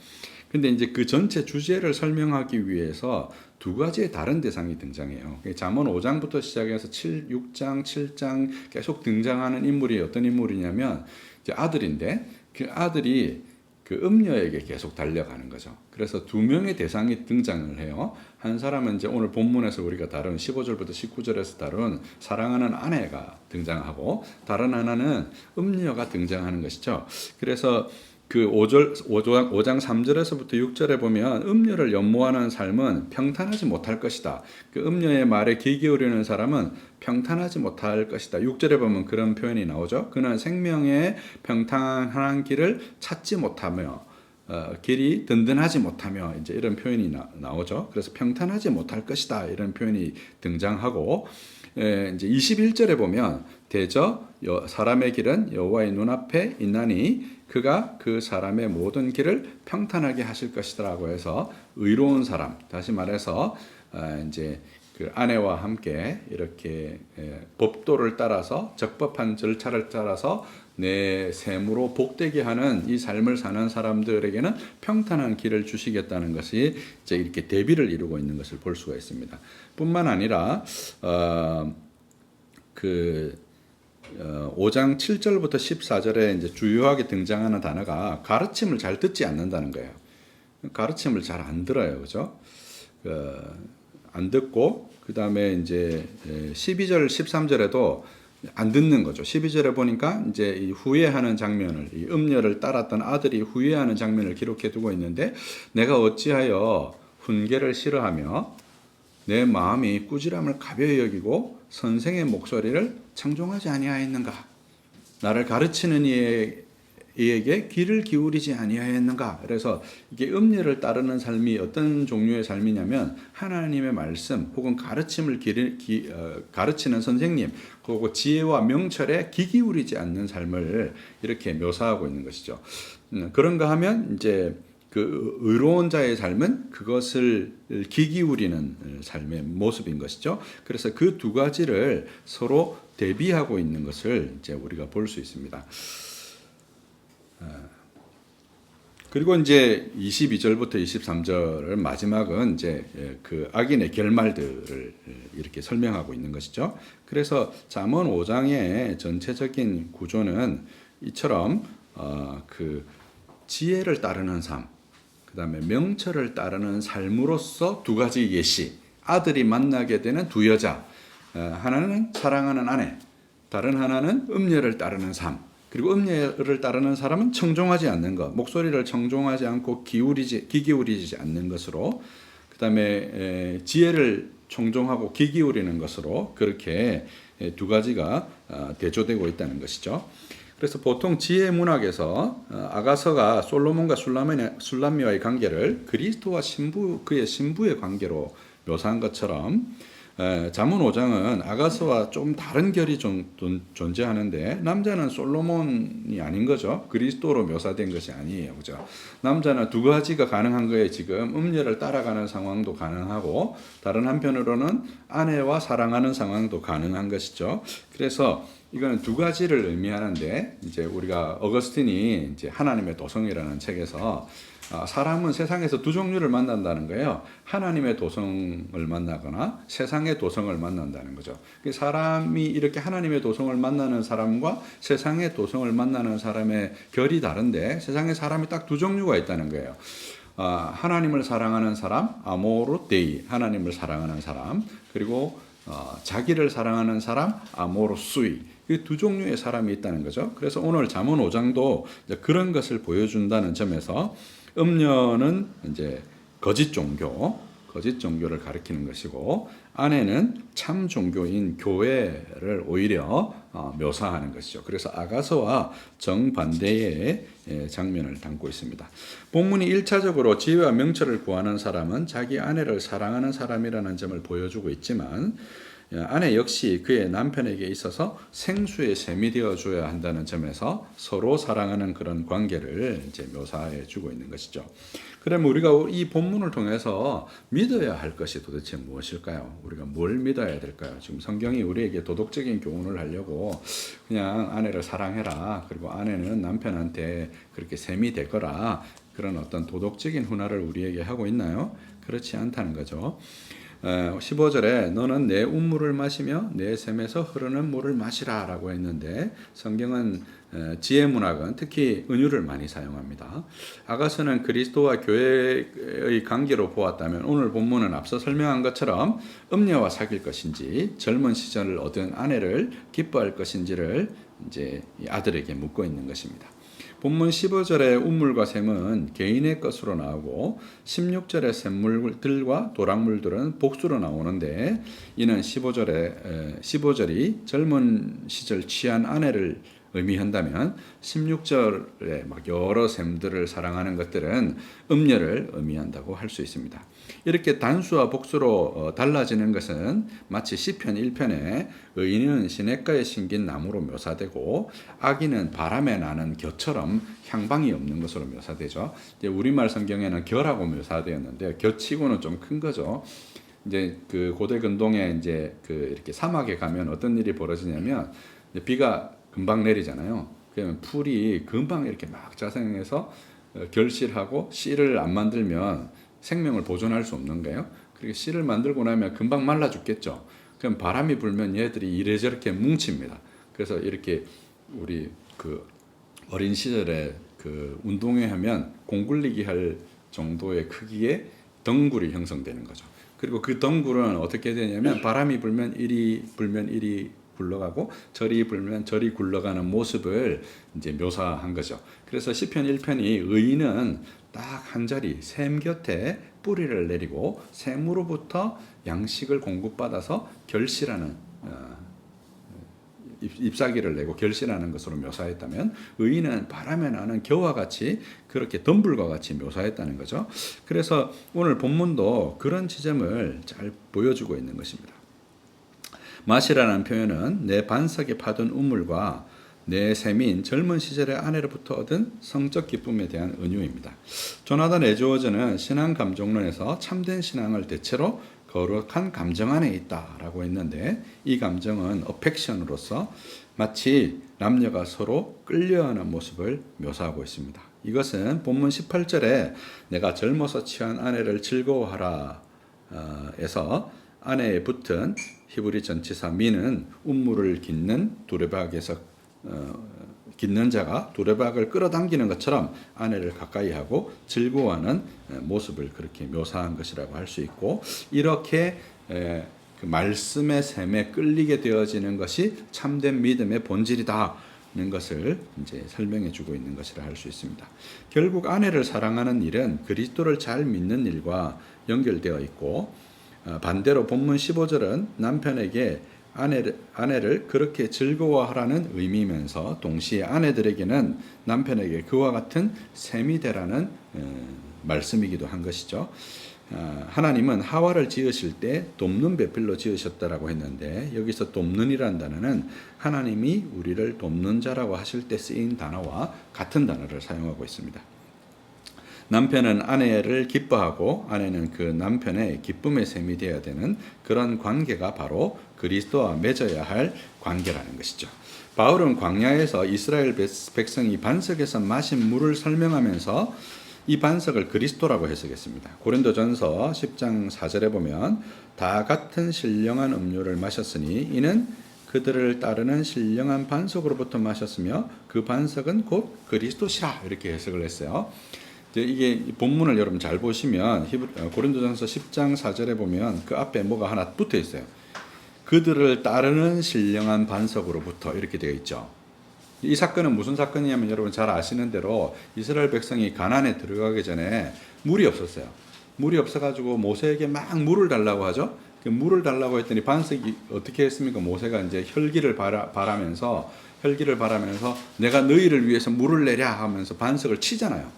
근데 이제 그 전체 주제를 설명하기 위해서 두 가지의 다른 대상이 등장해요. 잠언 5장부터 시작해서 6장, 7장 계속 등장하는 인물이 어떤 인물이냐면 이제 아들인데, 그 아들이 그 음녀에게 계속 달려가는 거죠. 그래서 두 명의 대상이 등장을 해요. 한 사람은 이제 오늘 본문에서 우리가 다룬 15절부터 19절에서 다룬 사랑하는 아내가 등장하고, 다른 하나는 음녀가 등장하는 것이죠. 그래서 그 5장 3절에서부터 6절에 보면 음녀를 연모하는 삶은 평탄하지 못할 것이다. 그 음녀의 말에 귀 기울이는 사람은 평탄하지 못할 것이다. 6절에 보면 그런 표현이 나오죠. 그는 생명의 평탄한 길을 찾지 못하며 길이 든든하지 못하며 이제 이런 표현이 나오죠. 그래서 평탄하지 못할 것이다 이런 표현이 등장하고, 이제 21절에 보면 대저 사람의 길은 여호와의 눈앞에 있나니 그가 그 사람의 모든 길을 평탄하게 하실 것이라고 해서 의로운 사람, 다시 말해서 이제 그 아내와 함께 이렇게 법도를 따라서 적법한 절차를 따라서 내 셈으로 복되게 하는 이 삶을 사는 사람들에게는 평탄한 길을 주시겠다는 것이 이제 이렇게 대비를 이루고 있는 것을 볼 수가 있습니다. 뿐만 아니라 5장 7절부터 14절에 이제 주요하게 등장하는 단어가 가르침을 잘 듣지 않는다는 거예요. 가르침을 잘 안 들어요, 그죠? 안 듣고, 그 다음에 이제 12절, 13절에도 안 듣는 거죠. 12절에 보니까 이제 이 후회하는 장면을, 이 음녀를 따랐던 아들이 후회하는 장면을 기록해 두고 있는데, 내가 어찌하여 훈계를 싫어하며 내 마음이 꾸지람을 가벼이 여기고 선생의 목소리를 청종하지 아니하였는가. 나를 가르치는 이에게 귀를 기울이지 아니하였는가? 그래서 이게 음녀를 따르는 삶이 어떤 종류의 삶이냐면 하나님의 말씀 혹은 가르침을 가르치는 선생님, 그리고 지혜와 명철에 귀 기울이지 않는 삶을 이렇게 묘사하고 있는 것이죠. 그런가 하면 이제 그 의로운 자의 삶은 그것을 귀 기울이는 삶의 모습인 것이죠. 그래서 그 두 가지를 서로 대비하고 있는 것을 이제 우리가 볼 수 있습니다. 그리고 이제 22절부터 23절을 마지막은 이제 그 악인의 결말들을 이렇게 설명하고 있는 것이죠. 그래서 잠언 5장의 전체적인 구조는 이처럼 그 지혜를 따르는 삶, 그다음에 명철을 따르는 삶으로서 두 가지 예시. 아들이 만나게 되는 두 여자, 하나는 사랑하는 아내, 다른 하나는 음녀를 따르는 삶. 그리고 음녀를 따르는 사람은 청종하지 않는 것, 목소리를 청종하지 않고 귀 기울이지 않는 것으로, 그다음에 지혜를 청종하고 귀 기울이는 것으로 그렇게 두 가지가 대조되고 있다는 것이죠. 그래서 보통 지혜 문학에서 아가서가 솔로몬과 술람미와의 관계를 그리스도와 그의 신부의 관계로 묘사한 것처럼 잠언 5장은 아가서와 좀 다른 결이 존재하는데 남자는 솔로몬이 아닌 거죠. 그리스도로 묘사된 것이 아니에요. 그죠? 남자는 두 가지가 가능한 거예요. 지금 음녀를 따라가는 상황도 가능하고 다른 한편으로는 아내와 사랑하는 상황도 가능한 것이죠. 그래서 이거는 두 가지를 의미하는데 이제 우리가 어거스틴이 이제 하나님의 도성이라는 책에서 사람은 세상에서 두 종류를 만난다는 거예요. 하나님의 도성을 만나거나 세상의 도성을 만난다는 거죠. 사람이 이렇게 하나님의 도성을 만나는 사람과 세상의 도성을 만나는 사람의 결이 다른데 세상에 사람이 딱 두 종류가 있다는 거예요. 하나님을 사랑하는 사람, 아모르 데이, 하나님을 사랑하는 사람, 그리고 자기를 사랑하는 사람, 아모르 수이. 이 두 종류의 사람이 있다는 거죠. 그래서 오늘 잠언 5장도 그런 것을 보여준다는 점에서 음녀는 이제 거짓 종교를 가리키는 것이고 아내는 참 종교인 교회를 오히려 묘사하는 것이죠. 그래서 아가서와 정반대의 장면을 담고 있습니다. 본문이 1차적으로 지혜와 명철을 구하는 사람은 자기 아내를 사랑하는 사람이라는 점을 보여주고 있지만 아내 역시 그의 남편에게 있어서 생수의 샘이 되어줘야 한다는 점에서 서로 사랑하는 그런 관계를 이제 묘사해 주고 있는 것이죠. 그러면 우리가 이 본문을 통해서 믿어야 할 것이 도대체 무엇일까요? 우리가 뭘 믿어야 될까요? 지금 성경이 우리에게 도덕적인 교훈을 하려고 그냥 아내를 사랑해라. 그리고 아내는 남편한테 그렇게 샘이 되거라. 그런 어떤 도덕적인 훈화를 우리에게 하고 있나요? 그렇지 않다는 거죠. 15절에 너는 내 운물을 마시며 내 샘에서 흐르는 물을 마시라 라고 했는데 성경은 지혜 문학은 특히 은유를 많이 사용합니다. 아가서는 그리스도와 교회의 관계로 보았다면 오늘 본문은 앞서 설명한 것처럼 음녀와 사귈 것인지 젊은 시절을 얻은 아내를 기뻐할 것인지를 이제 아들에게 묻고 있는 것입니다. 본문 15절의 운물과 샘은 개인의 것으로 나오고 16절의 샘물들과 도랑물들은 복수로 나오는데 이는 15절이 젊은 시절 취한 아내를 의미한다면 16절에 막 여러 샘들을 사랑하는 것들은 음녀를 의미한다고 할 수 있습니다. 이렇게 단수와 복수로 달라지는 것은 마치 시편 1편에 의인은 시냇가에 심긴 나무로 묘사되고 악인은 바람에 나는 겨처럼 향방이 없는 것으로 묘사되죠. 이제 우리말 성경에는 겨라고 묘사되었는데 겨치고는 좀 큰 거죠. 이제 그 고대 근동에 이제 그 이렇게 사막에 가면 어떤 일이 벌어지냐면 비가 금방 내리잖아요. 그러면 풀이 금방 이렇게 막 자생해서 결실하고 씨를 안 만들면 생명을 보존할 수 없는 거예요. 그리고 씨를 만들고 나면 금방 말라 죽겠죠. 그럼 바람이 불면 얘들이 이래저렇게 뭉칩니다. 그래서 이렇게 우리 그 어린 시절에 그 운동회 하면 공 굴리기 할 정도의 크기의 덩굴이 형성되는 거죠. 그리고 그 덩굴은 어떻게 되냐면 바람이 불면 이리 굴러가고 저리 불면 저리 굴러가는 모습을 이제 묘사한 거죠. 그래서 시편 1편이 의인은 딱 한 자리 샘 곁에 뿌리를 내리고 샘으로부터 양식을 공급받아서 결실하는 잎사귀를 내고 결실하는 것으로 묘사했다면 의인은 바람에 나는 겨와 같이 그렇게 덤불과 같이 묘사했다는 거죠. 그래서 오늘 본문도 그런 지점을 잘 보여주고 있는 것입니다. 마시라는 표현은 내 반석에 파둔 우물과 내 셈인 젊은 시절의 아내로부터 얻은 성적 기쁨에 대한 은유입니다. 조나단 에즈워즈는 신앙 감정론에서 참된 신앙을 대체로 거룩한 감정 안에 있다라고 했는데 이 감정은 어펙션으로서 마치 남녀가 서로 끌려하는 모습을 묘사하고 있습니다. 이것은 본문 18절에 내가 젊어서 취한 아내를 즐거워하라 에서 아내에 붙은 히브리 전치사 미는 운물을 깃는 두레박에서 깃는 자가 두레박을 끌어당기는 것처럼 아내를 가까이 하고 즐거워하는 모습을 그렇게 묘사한 것이라고 할 수 있고 이렇게 그 말씀의 셈에 끌리게 되어지는 것이 참된 믿음의 본질이다는 것을 이제 설명해 주고 있는 것이라 할 수 있습니다. 결국 아내를 사랑하는 일은 그리스도를 잘 믿는 일과 연결되어 있고 반대로 본문 15절은 남편에게 아내를 그렇게 즐거워하라는 의미면서 동시에 아내들에게는 남편에게 그와 같은 셈이 되라는 말씀이기도 한 것이죠. 하나님은 하와를 지으실 때 돕는 배필로 지으셨다라고 했는데 여기서 돕는이란 단어는 하나님이 우리를 돕는 자라고 하실 때 쓰인 단어와 같은 단어를 사용하고 있습니다. 남편은 아내를 기뻐하고 아내는 그 남편의 기쁨의 셈이 되어야 되는 그런 관계가 바로 그리스도와 맺어야 할 관계라는 것이죠. 바울은 광야에서 이스라엘 백성이 반석에서 마신 물을 설명하면서 이 반석을 그리스도라고 해석했습니다. 고린도전서 10장 4절에 보면 다 같은 신령한 음료를 마셨으니 이는 그들을 따르는 신령한 반석으로부터 마셨으며 그 반석은 곧 그리스도시라 이렇게 해석을 했어요. 이게 본문을 여러분 잘 보시면 고린도전서 10장 4절에 보면 그 앞에 뭐가 하나 붙어 있어요. 그들을 따르는 신령한 반석으로부터 이렇게 되어 있죠. 이 사건은 무슨 사건이냐면 여러분 잘 아시는 대로 이스라엘 백성이 가나안에 들어가기 전에 물이 없었어요. 물이 없어가지고 모세에게 막 물을 달라고 하죠. 그 물을 달라고 했더니 반석이 어떻게 했습니까? 모세가 이제 혈기를 바라면서 내가 너희를 위해서 물을 내랴 하면서 반석을 치잖아요.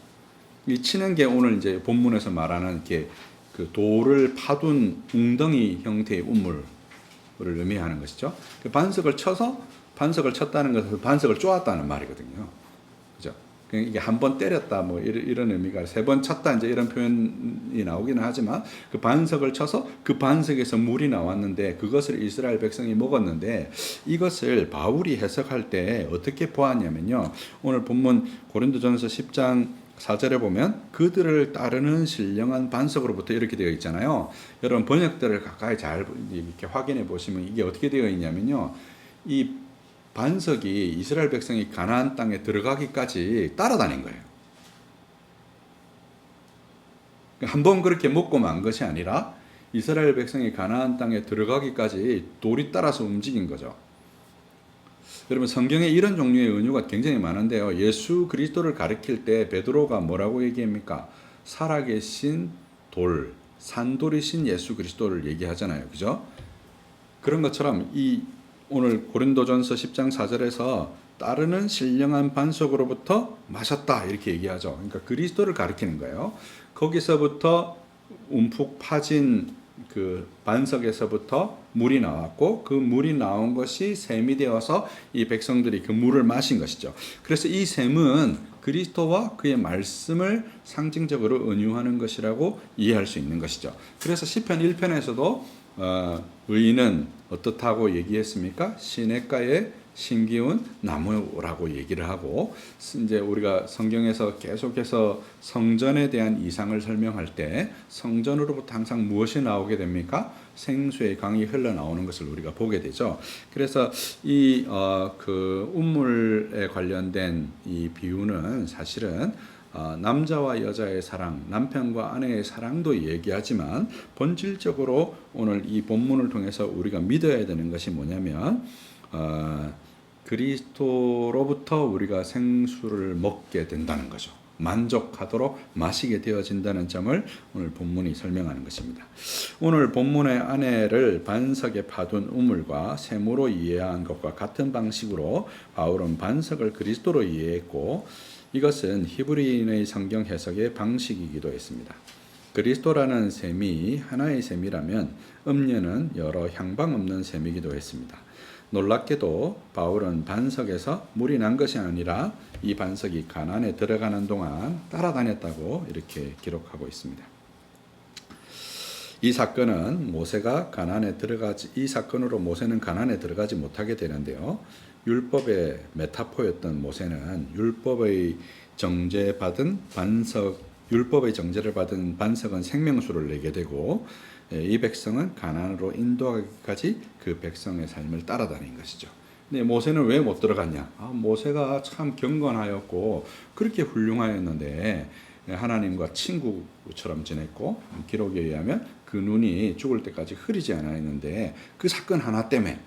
이 치는 게 오늘 이제 본문에서 말하는 이렇게 그 돌을 파둔 웅덩이 형태의 우물을 의미하는 것이죠. 그 반석을 쳤다는 것은 반석을 쪼았다는 말이거든요. 그죠? 이게 한 번 때렸다 뭐 이런 의미가 3번 쳤다 이제 이런 표현이 나오기는 하지만 그 반석을 쳐서 그 반석에서 물이 나왔는데 그것을 이스라엘 백성이 먹었는데 이것을 바울이 해석할 때 어떻게 보았냐면요. 오늘 본문 고린도전서 10장 4절에 보면 그들을 따르는 신령한 반석으로부터 이렇게 되어 있잖아요. 여러분 번역들을 가까이 잘 이렇게 확인해 보시면 이게 어떻게 되어 있냐면요. 이 반석이 이스라엘 백성이 가나안 땅에 들어가기까지 따라다닌 거예요. 한 번 그렇게 먹고 만 것이 아니라 이스라엘 백성이 가나안 땅에 들어가기까지 돌이 따라서 움직인 거죠. 여러분 성경에 이런 종류의 은유가 굉장히 많은데요. 예수 그리스도를 가리킬 때 베드로가 뭐라고 얘기합니까? 살아계신 돌, 산돌이신 예수 그리스도를 얘기하잖아요. 그죠? 그런 것처럼 이 오늘 고린도전서 10장 4절에서 따르는 신령한 반석으로부터 마셨다 이렇게 얘기하죠. 그러니까 그리스도를 가리키는 거예요. 거기서부터 움푹 파진 그 반석에서부터 물이 나왔고 그 물이 나온 것이 샘이 되어서 이 백성들이 그 물을 마신 것이죠. 그래서 이 샘은 그리스도와 그의 말씀을 상징적으로 은유하는 것이라고 이해할 수 있는 것이죠. 그래서 시편 1편에서도 의인은 어떻다고 얘기했습니까? 시냇가에 심기운 나무라고 얘기를 하고 이제 우리가 성경에서 계속해서 성전에 대한 이상을 설명할 때 성전으로부터 항상 무엇이 나오게 됩니까? 생수의 강이 흘러나오는 것을 우리가 보게 되죠. 그래서 이 그 운물에 관련된 이 비유는 사실은 남자와 여자의 사랑, 남편과 아내의 사랑도 얘기하지만 본질적으로 오늘 이 본문을 통해서 우리가 믿어야 되는 것이 뭐냐면 그리스도로부터 우리가 생수를 먹게 된다는 거죠. 만족하도록 마시게 되어진다는 점을 오늘 본문이 설명하는 것입니다. 오늘 본문의 아내를 반석에 파둔 우물과 샘으로 이해한 것과 같은 방식으로 바울은 반석을 그리스도로 이해했고, 이것은 히브리인의 성경 해석의 방식이기도 했습니다. 그리스도라는 셈이 하나의 셈이라면 음녀는 여러 향방 없는 셈이기도 했습니다. 놀랍게도 바울은 반석에서 물이 난 것이 아니라 이 반석이 가나안에 들어가는 동안 따라다녔다고 이렇게 기록하고 있습니다. 이 사건은 이 사건으로 모세는 가나안에 들어가지 못하게 되는데요. 율법의 메타포였던 모세는 율법의 정제를 받은 반석은 생명수를 내게 되고, 이 백성은 가나안으로 인도하기까지 그 백성의 삶을 따라다닌 것이죠. 근데 모세는 왜 못 들어갔냐? 모세가 참 경건하였고 그렇게 훌륭하였는데 하나님과 친구처럼 지냈고, 기록에 의하면 그 눈이 죽을 때까지 흐리지 않았는데 그 사건 하나 때문에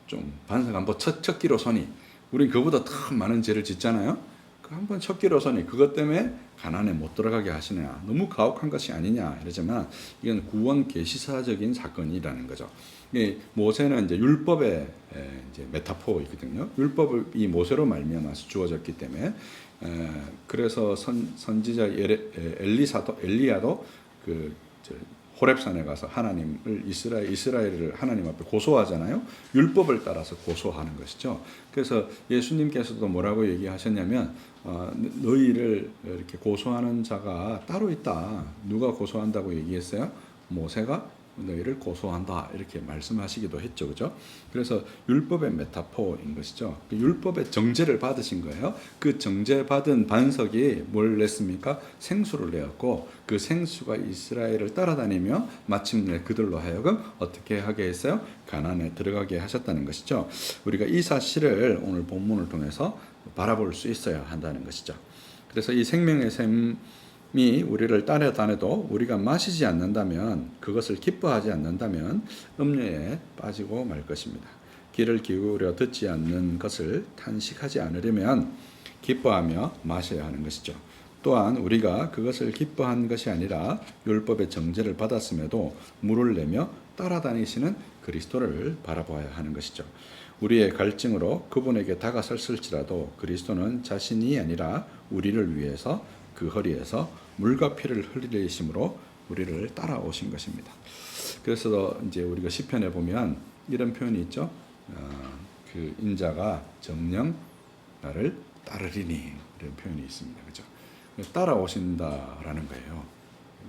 좀 반석 한번 쳤기로 서니, 우린 그보다 더 많은 죄를 짓잖아요. 그 한번 쳤기로 서니 그것 때문에 가나안에 못 들어가게 하시느냐, 너무 가혹한 것이 아니냐 이러지만, 이건 구원 계시사적인 사건이라는 거죠. 모세는 이제 율법의 이제 메타포이거든요. 율법이 모세로 말미암아서 주어졌기 때문에, 그래서 선지자 엘리야도 그 호렙산에 가서 이스라엘을 하나님 앞에 고소하잖아요. 율법을 따라서 고소하는 것이죠. 그래서 예수님께서도 뭐라고 얘기하셨냐면, 너희를 이렇게 고소하는 자가 따로 있다. 누가 고소한다고 얘기했어요? 모세가 너희를 고소한다, 이렇게 말씀하시기도 했죠. 그죠? 그래서 율법의 메타포인 것이죠. 그 율법의 정죄를 받으신 거예요. 그 정죄받은 반석이 뭘 냈습니까? 생수를 내었고, 그 생수가 이스라엘을 따라다니며 마침내 그들로 하여금 어떻게 하게 했어요? 가나안에 들어가게 하셨다는 것이죠. 우리가 이 사실을 오늘 본문을 통해서 바라볼 수 있어야 한다는 것이죠. 그래서 이 생명의 샘이 우리를 따라다녀도 우리가 마시지 않는다면, 그것을 기뻐하지 않는다면 음료에 빠지고 말 것입니다. 귀를 기울여 듣지 않는 것을 탄식하지 않으려면 기뻐하며 마셔야 하는 것이죠. 또한 우리가 그것을 기뻐한 것이 아니라 율법의 정죄를 받았음에도 물을 내며 따라다니시는 그리스도를 바라보아야 하는 것이죠. 우리의 갈증으로 그분에게 다가섰을지라도 그리스도는 자신이 아니라 우리를 위해서 그 허리에서 물과 피를 흘리심으로 우리를 따라오신 것입니다. 그래서 이제 우리가 시편에 보면 이런 표현이 있죠. 그 인자가 정녕 나를 따르리니, 이런 표현이 있습니다. 그죠? 따라오신다라는 거예요.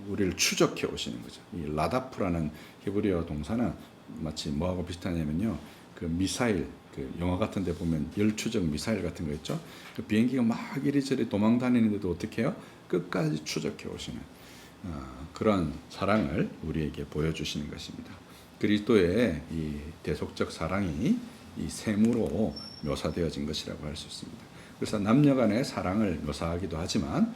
우리를 추적해 오시는 거죠. 이 라다프라는 히브리어 동사는 마치 뭐하고 비슷하냐면요. 그 미사일, 그 영화 같은 데 보면 열추적 미사일 같은 거 있죠. 그 비행기가 막 이리저리 도망 다니는데도 어떻게 해요? 끝까지 추적해 오시는 그런 사랑을 우리에게 보여주시는 것입니다. 그리스도의 이 대속적 사랑이 이 샘으로 묘사되어진 것이라고 할 수 있습니다. 그래서 남녀간의 사랑을 묘사하기도 하지만,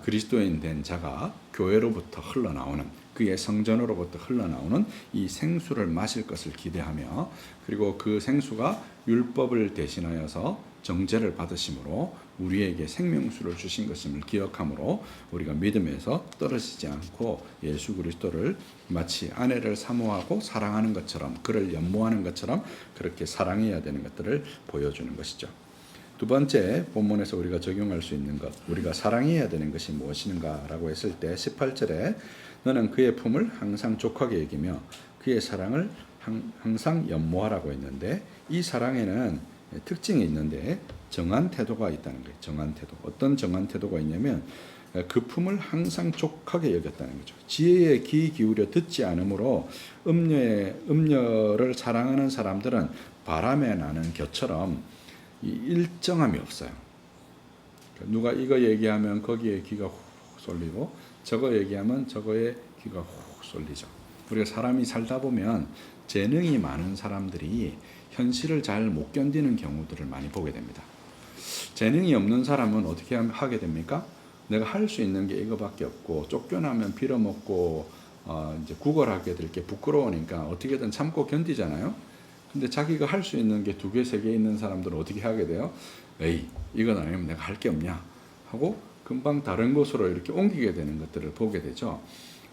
그리스도인 된 자가 교회로부터 흘러나오는, 그의 성전으로부터 흘러나오는 이 생수를 마실 것을 기대하며, 그리고 그 생수가 율법을 대신하여서 정죄를 받으심으로 우리에게 생명수를 주신 것임을 기억함으로 우리가 믿음에서 떨어지지 않고 예수 그리스도를 마치 아내를 사모하고 사랑하는 것처럼, 그를 연모하는 것처럼 그렇게 사랑해야 되는 것들을 보여주는 것이죠. 두 번째 본문에서 우리가 적용할 수 있는 것, 우리가 사랑해야 되는 것이 무엇인가라고 했을 때 18절에 너는 그의 품을 항상 족하게 여기며 그의 사랑을 항상 연모하라고 했는데, 이 사랑에는 특징이 있는데 정한 태도가 있다는 거예요. 정한 태도. 어떤 정한 태도가 있냐면 그 품을 항상 족하게 여겼다는 거죠. 지혜에 귀 기울여 듣지 않으므로 음녀를 사랑하는 사람들은 바람에 나는 겨처럼 이 일정함이 없어요. 누가 이거 얘기하면 거기에 귀가 훅 쏠리고, 저거 얘기하면 저거에 귀가 훅 쏠리죠. 우리가 사람이 살다 보면 재능이 많은 사람들이 현실을 잘 못 견디는 경우들을 많이 보게 됩니다. 재능이 없는 사람은 어떻게 하게 됩니까? 내가 할 수 있는 게 이거밖에 없고, 쫓겨나면 빌어먹고 이제 구걸하게 될 게 부끄러우니까 어떻게든 참고 견디잖아요. 근데 자기가 할 수 있는 게 2개, 3개 있는 사람들은 어떻게 하게 돼요? 에이, 이건 아니면 내가 할 게 없냐 하고 그 금방 다른 곳으로 이렇게 옮기게 되는 것들을 보게 되죠.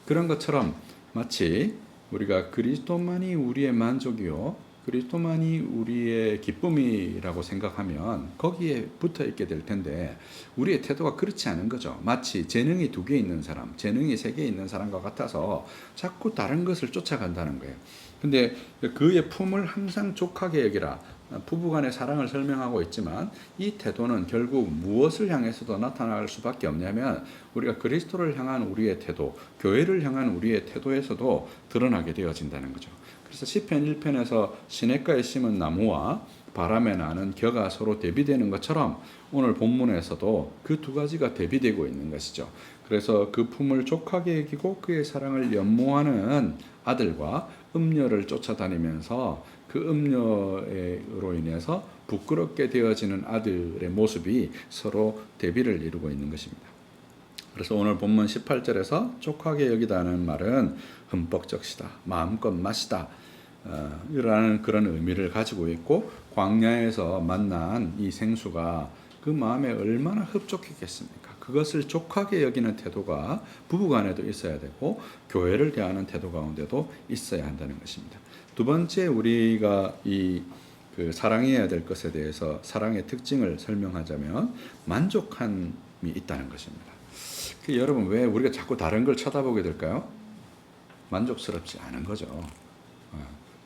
그런 것처럼 마치 우리가 그리스도만이 우리의 만족이요, 그리스도만이 우리의 기쁨이라고 생각하면 거기에 붙어 있게 될 텐데 우리의 태도가 그렇지 않은 거죠. 마치 재능이 2개 있는 사람, 재능이 3개 있는 사람과 같아서 자꾸 다른 것을 쫓아간다는 거예요. 근데 그의 품을 항상 족하게 여기라. 부부간의 사랑을 설명하고 있지만 이 태도는 결국 무엇을 향해서도 나타날 수밖에 없냐면 우리가 그리스도를 향한 우리의 태도, 교회를 향한 우리의 태도에서도 드러나게 되어진다는 거죠. 그래서 시편 1편에서 시냇가에 심은 나무와 바람에 나는 겨가 서로 대비되는 것처럼 오늘 본문에서도 그 2가지가 대비되고 있는 것이죠. 그래서 그 품을 족하게 여기고 그의 사랑을 연모하는 아들과 음녀를 쫓아다니면서 그 음녀로 인해서 부끄럽게 되어지는 아들의 모습이 서로 대비를 이루고 있는 것입니다. 그래서 오늘 본문 18절에서 족하게 여기다는 말은 흠뻑 적시다, 마음껏 마시다 라는 그런 의미를 가지고 있고, 광야에서 만난 이 생수가 그 마음에 얼마나 흡족했겠습니까? 그것을 족하게 여기는 태도가 부부간에도 있어야 되고 교회를 대하는 태도 가운데도 있어야 한다는 것입니다. 두 번째, 우리가 그 사랑해야 될 것에 대해서 사랑의 특징을 설명하자면 만족함이 있다는 것입니다. 여러분, 왜 우리가 자꾸 다른 걸 쳐다보게 될까요? 만족스럽지 않은 거죠.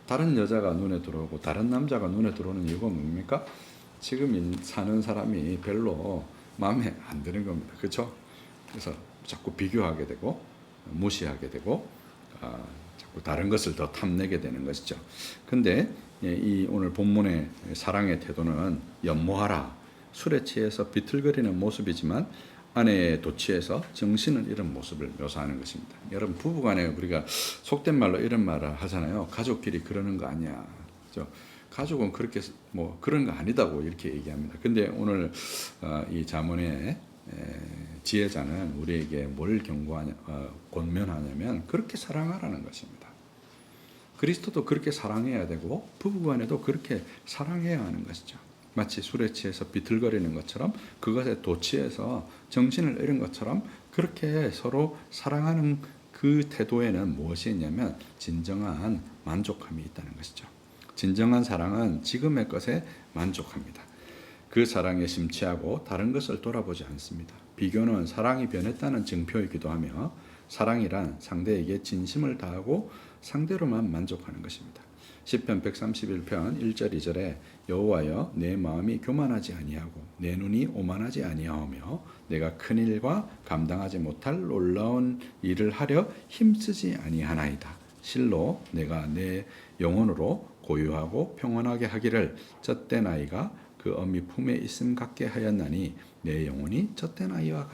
다른 여자가 눈에 들어오고 다른 남자가 눈에 들어오는 이유가 뭡니까? 지금 사는 사람이 별로 마음에 안 드는 겁니다. 그렇죠? 그래서 자꾸 비교하게 되고 무시하게 되고 자꾸 다른 것을 더 탐내게 되는 것이죠. 근데 이 오늘 본문의 사랑의 태도는 연모하라, 술에 취해서 비틀거리는 모습이지만 아내에 도취해서 정신을 잃은 모습을 묘사하는 것입니다. 여러분, 부부간에 우리가 속된 말로 이런 말을 하잖아요. 가족끼리 그러는 거 아니야. 그렇죠? 가족은 그렇게 뭐 그런 거 아니다고 이렇게 얘기합니다. 근데 오늘 이 자문의 지혜자는 우리에게 뭘 권면하냐면 그렇게 사랑하라는 것입니다. 그리스도도 그렇게 사랑해야 되고 부부간에도 그렇게 사랑해야 하는 것이죠. 마치 술에 취해서 비틀거리는 것처럼, 그것에 도취해서 정신을 잃은 것처럼 그렇게 서로 사랑하는 그 태도에는 무엇이 있냐면 진정한 만족함이 있다는 것이죠. 진정한 사랑은 지금의 것에 만족합니다. 그 사랑에 심취하고 다른 것을 돌아보지 않습니다. 비교는 사랑이 변했다는 증표이기도 하며 사랑이란 상대에게 진심을 다하고 상대로만 만족하는 것입니다. 시편 131편 1절 2절에 여호와여, 내 마음이 교만하지 아니하고 내 눈이 오만하지 아니하오며 내가 큰 일과 감당하지 못할 놀라운 일을 하려 힘쓰지 아니하나이다. 실로 내가 내 영혼으로 고요하고 평안하게 하기를 젖된 아이가 그 어미 품에 있음 같게 하였나니 내 영혼이 젖된 아이와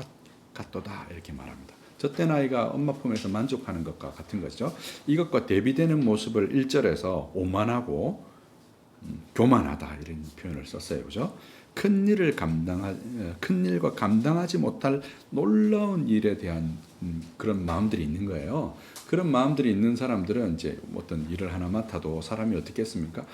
같도다. 이렇게 말합니다. 젖된 아이가 엄마 품에서 만족하는 것과 같은 것이죠. 이것과 대비되는 모습을 1절에서 오만하고 교만하다 이런 표현을 썼어요. 그죠? 큰 일과 감당하지 못할 놀라운 일에 대한 그런 마음들이 있는 거예요. 그런 마음들이 있는 사람들은 이제 어떤 일을 하나 맡아도 사람이 어떻게 했습니까?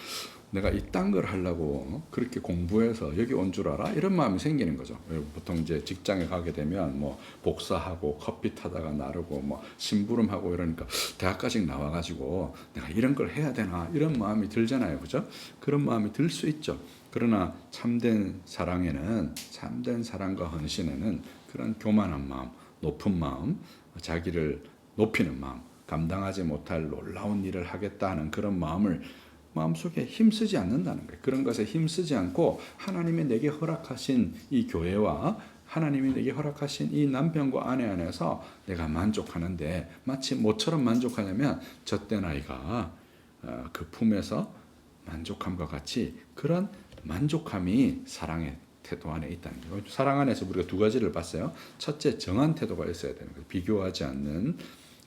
내가 이딴 걸 하려고 그렇게 공부해서 여기 온 줄 알아? 이런 마음이 생기는 거죠. 보통 이제 직장에 가게 되면 뭐 복사하고 커피 타다가 나르고 뭐 심부름하고 이러니까 대학까지 나와가지고 내가 이런 걸 해야 되나 이런 마음이 들잖아요. 그죠? 그런 마음이 들 수 있죠. 그러나 참된 사랑에는, 참된 사랑과 헌신에는 그런 교만한 마음, 높은 마음, 자기를 높이는 마음, 감당하지 못할 놀라운 일을 하겠다 하는 그런 마음을 마음속에 힘쓰지 않는다는 거예요. 그런 것에 힘쓰지 않고 하나님이 내게 허락하신 이 교회와 하나님이 내게 허락하신 이 남편과 아내 안에서 내가 만족하는데, 마치 뭐처럼 만족하냐면 젖된 아이가 그 품에서 만족함과 같이 그런 만족함이 사랑의 태도 안에 있다는 거예요. 사랑 안에서 우리가 두 가지를 봤어요. 첫째, 정한 태도가 있어야 되는 거예요. 비교하지 않는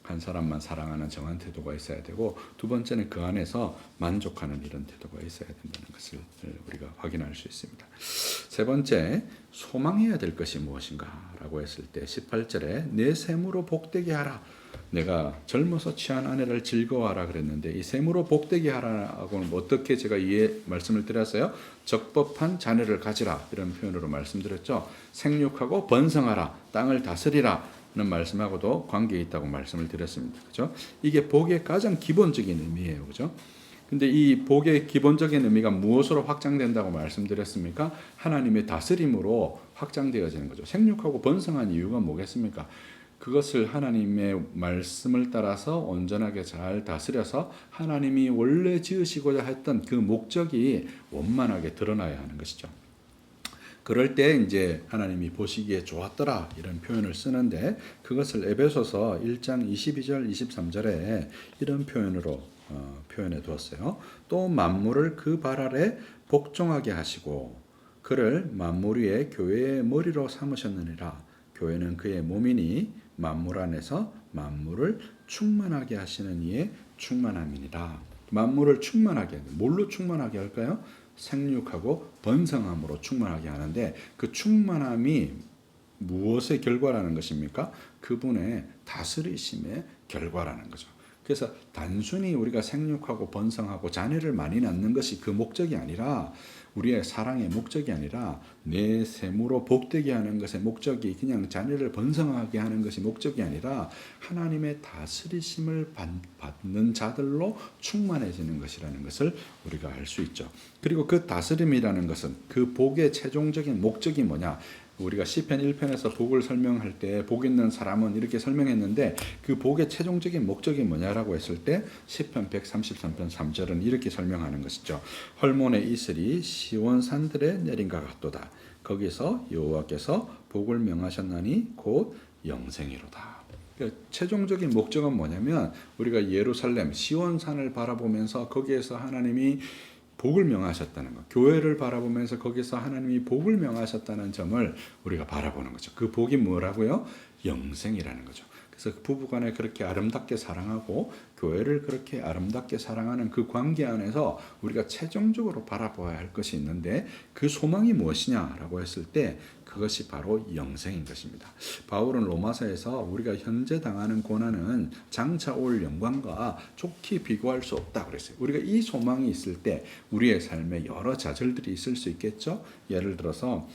한 사람만 사랑하는 정한 태도가 있어야 되고, 두 번째는 그 안에서 만족하는 이런 태도가 있어야 된다는 것을 우리가 확인할 수 있습니다. 세 번째, 소망해야 될 것이 무엇인가 라고 했을 때 18절에 내 셈으로 복되게 하라. 내가 젊어서 취한 아내를 즐거워하라 그랬는데, 이 셈으로 복되게 하라고는 어떻게 제가 말씀을 드렸어요? 적법한 자녀를 가지라, 이런 표현으로 말씀드렸죠. 생육하고 번성하라, 땅을 다스리라 는 말씀하고도 관계에 있다고 말씀을 드렸습니다. 그죠? 이게 복의 가장 기본적인 의미예요. 그죠? 근데 이 복의 기본적인 의미가 무엇으로 확장된다고 말씀드렸습니까? 하나님의 다스림으로 확장되어지는 거죠. 생육하고 번성한 이유가 뭐겠습니까? 그것을 하나님의 말씀을 따라서 온전하게 잘 다스려서 하나님이 원래 지으시고자 했던 그 목적이 원만하게 드러나야 하는 것이죠. 그럴 때 이제 하나님이 보시기에 좋았더라 이런 표현을 쓰는데, 그것을 에베소서 1장 22절 23절에 이런 표현으로 표현해 두었어요. 또 만물을 그 발 아래 복종하게 하시고 그를 만물 위에 교회의 머리로 삼으셨느니라. 교회는 그의 몸이니 만물 안에서 만물을 충만하게 하시는 이의 충만함이니라. 만물을 충만하게, 뭘로 충만하게 할까요? 생육하고 번성함으로 충만하게 하는데, 그 충만함이 무엇의 결과라는 것입니까? 그분의 다스리심의 결과라는 거죠. 그래서 단순히 우리가 생육하고 번성하고 자녀를 많이 낳는 것이 그 목적이 아니라, 우리의 사랑의 목적이 아니라, 내 셈으로 복되게 하는 것의 목적이 그냥 자녀를 번성하게 하는 것이 목적이 아니라 하나님의 다스리심을 받는 자들로 충만해지는 것이라는 것을 우리가 알 수 있죠. 그리고 그 다스림이라는 것은, 그 복의 최종적인 목적이 뭐냐? 우리가 시편 1편에서 복을 설명할 때 복 있는 사람은 이렇게 설명했는데, 그 복의 최종적인 목적이 뭐냐라고 했을 때 시편 133편 3절은 이렇게 설명하는 것이죠. 헐몬의 이슬이 시온 산들에 내린 것 같도다. 거기서 여호와께서 복을 명하셨나니 곧 영생이로다. 그러니까 최종적인 목적은 뭐냐면, 우리가 예루살렘 시온 산을 바라보면서 거기에서 하나님이 복을 명하셨다는 것, 교회를 바라보면서 거기서 하나님이 복을 명하셨다는 점을 우리가 바라보는 거죠. 그 복이 뭐라고요? 영생이라는 거죠. 그래서 부부간에 그렇게 아름답게 사랑하고 교회를 그렇게 아름답게 사랑하는 그 관계 안에서 우리가 최종적으로 바라봐야 할 것이 있는데, 그 소망이 무엇이냐라고 했을 때 그것이 바로 영생인 것입니다. 바울은 로마서에서 우리가 현재 당하는 고난은 장차 올 영광과 좋게 비교할 수 없다 그랬어요. 우리가 이 소망이 있을 때 우리의 삶에 여러 좌절들이 있을 수 있겠죠. 예를 들어서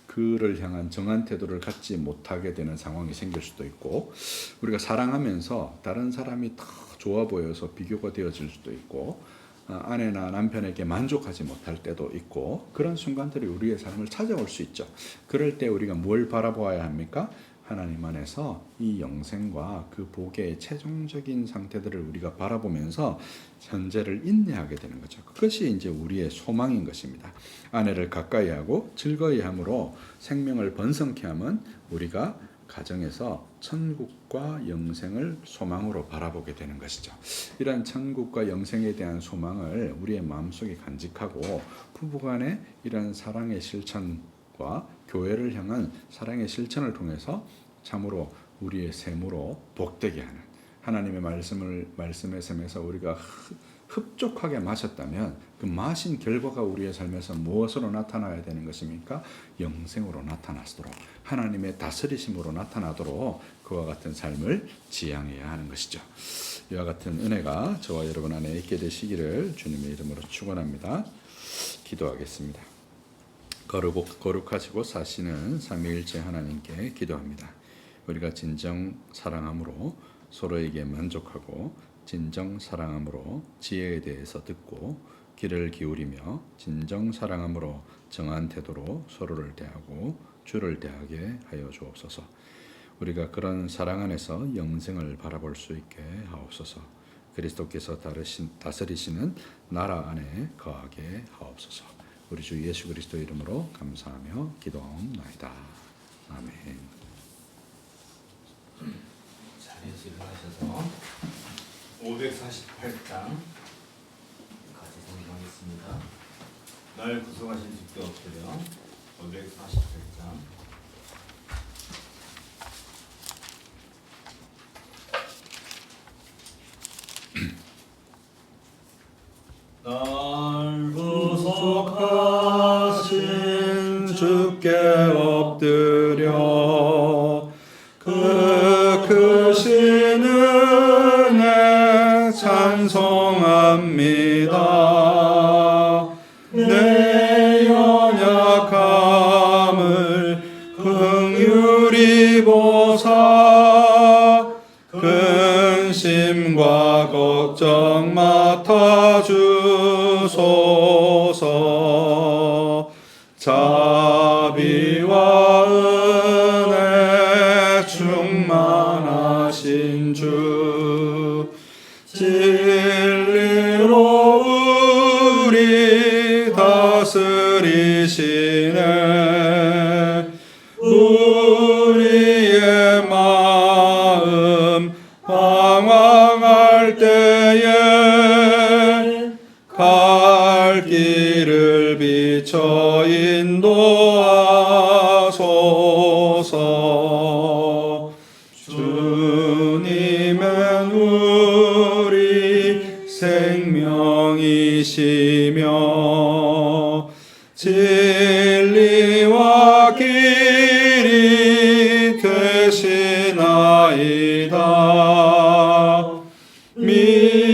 그를 향한 정한 태도를 갖지 못하게 되는 상황이 생길 수도 있고, 우리가 사랑하면서 다른 사람이 더 좋아 보여서 비교가 되어질 수도 있고, 아내나 남편에게 만족하지 못할 때도 있고, 그런 순간들이 우리의 삶을 찾아올 수 있죠. 그럴 때 우리가 뭘 바라보아야 합니까? 하나님 안에서 이 영생과 그 복의 최종적인 상태들을 우리가 바라보면서 현재를 인내하게 되는 거죠. 그것이 이제 우리의 소망인 것입니다. 아내를 가까이 하고 즐거이 함으로 생명을 번성케 하면 우리가 가정에서 천국과 영생을 소망으로 바라보게 되는 것이죠. 이러한 천국과 영생에 대한 소망을 우리의 마음속에 간직하고, 부부간의 이러한 사랑의 실천과 교회를 향한 사랑의 실천을 통해서 참으로 우리의 셈으로 복되게 하는, 하나님의 말씀의 셈에서 우리가 흡족하게 마셨다면 그 마신 결과가 우리의 삶에서 무엇으로 나타나야 되는 것입니까? 영생으로 나타나도록, 하나님의 다스리심으로 나타나도록 그와 같은 삶을 지향해야 하는 것이죠. 이와 같은 은혜가 저와 여러분 안에 있게 되시기를 주님의 이름으로 축원합니다. 기도하겠습니다. 거룩하시고 사시는 삼위일체 하나님께 기도합니다. 우리가 진정 사랑함으로 서로에게 만족하고, 진정 사랑함으로 지혜에 대해서 듣고 귀를 기울이며, 진정 사랑함으로 정한 태도로 서로를 대하고 주를 대하게 하여 주옵소서. 우리가 그런 사랑 안에서 영생을 바라볼 수 있게 하옵소서. 그리스도께서 다스리시는 나라 안에 거하게 하옵소서. 우리 주 예수 그리스도 이름으로 감사하며 기도하옵나이다. 아멘. 자리에서 일어나셔서 548장 같이 성경하겠습니다. 날 구속하신 주께 엎드려. 548장 거룩하신 주께 엎드려 그 크신 은혜 찬송합니다. 내 연약함을 긍휼히 보사 근심과 걱정 맡아주소서. 자비와 은혜 충만하신 주 진리로 우리 다스리시네. 우리의 마음 방황할 때에 갈 길을 비춰 인도하소서. 주님은 우리 생명이시며 진리와 길이 되시나이다.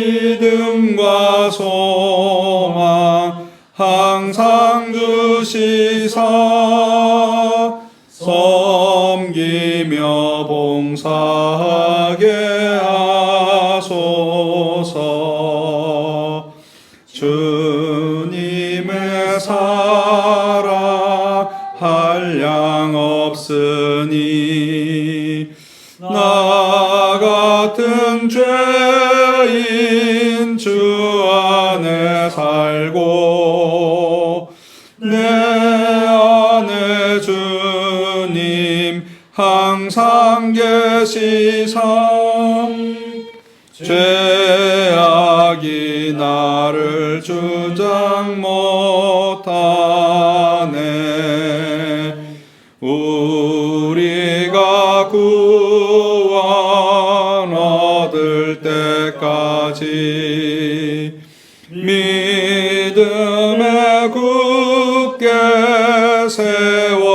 믿음과 소망 항상 주시사 섬기며 봉사하게 하소서. 주님의 사랑 한량 없으니 나 같은 죄인 주 안에 살고 내 안에 주님 항상 계시사 죄악이 나를 주장 못하네. 우리가 구원 얻을 때까지 믿음에 굳게 세워주시고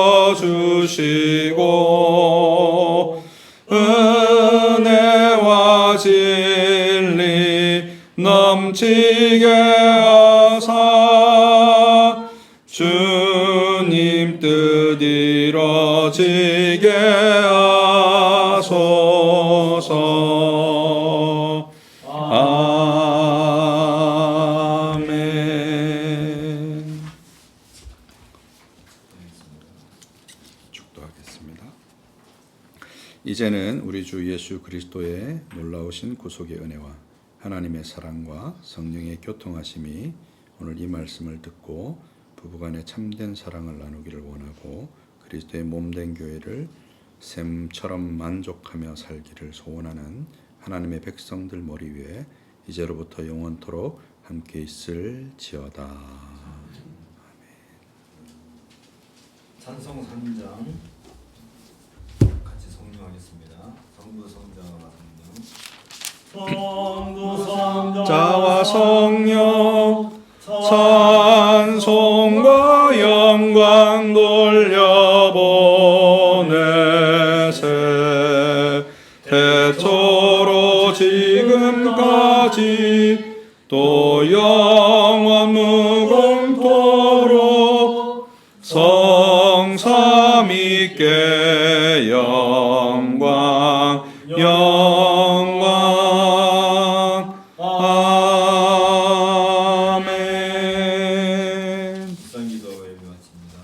은혜와 진리 넘치게 하사 주님 뜻 이뤄지게 하소서. 아멘. 축도하겠습니다. 이제는 우리 주 예수 그리스도의 놀라우신 구속의 은혜와 하나님의 사랑과 성령의 교통하심이 오늘 이 말씀을 듣고 부부간의 참된 사랑을 나누기를 원하고 그리스도의 몸된 교회를 샘처럼 만족하며 살기를 소원하는 하나님의 백성들 머리 위에 이제로부터 영원토록 함께 있을지어다. 아멘. 찬송 3장 같이 성령하겠습니다. 성부 성자와 자와 성령 찬송과 영광 돌려보내세. 태초로 지금까지 또 영원 무공토록 성삼위께 영광 영광 아멘. 기도 예배 마칩니다.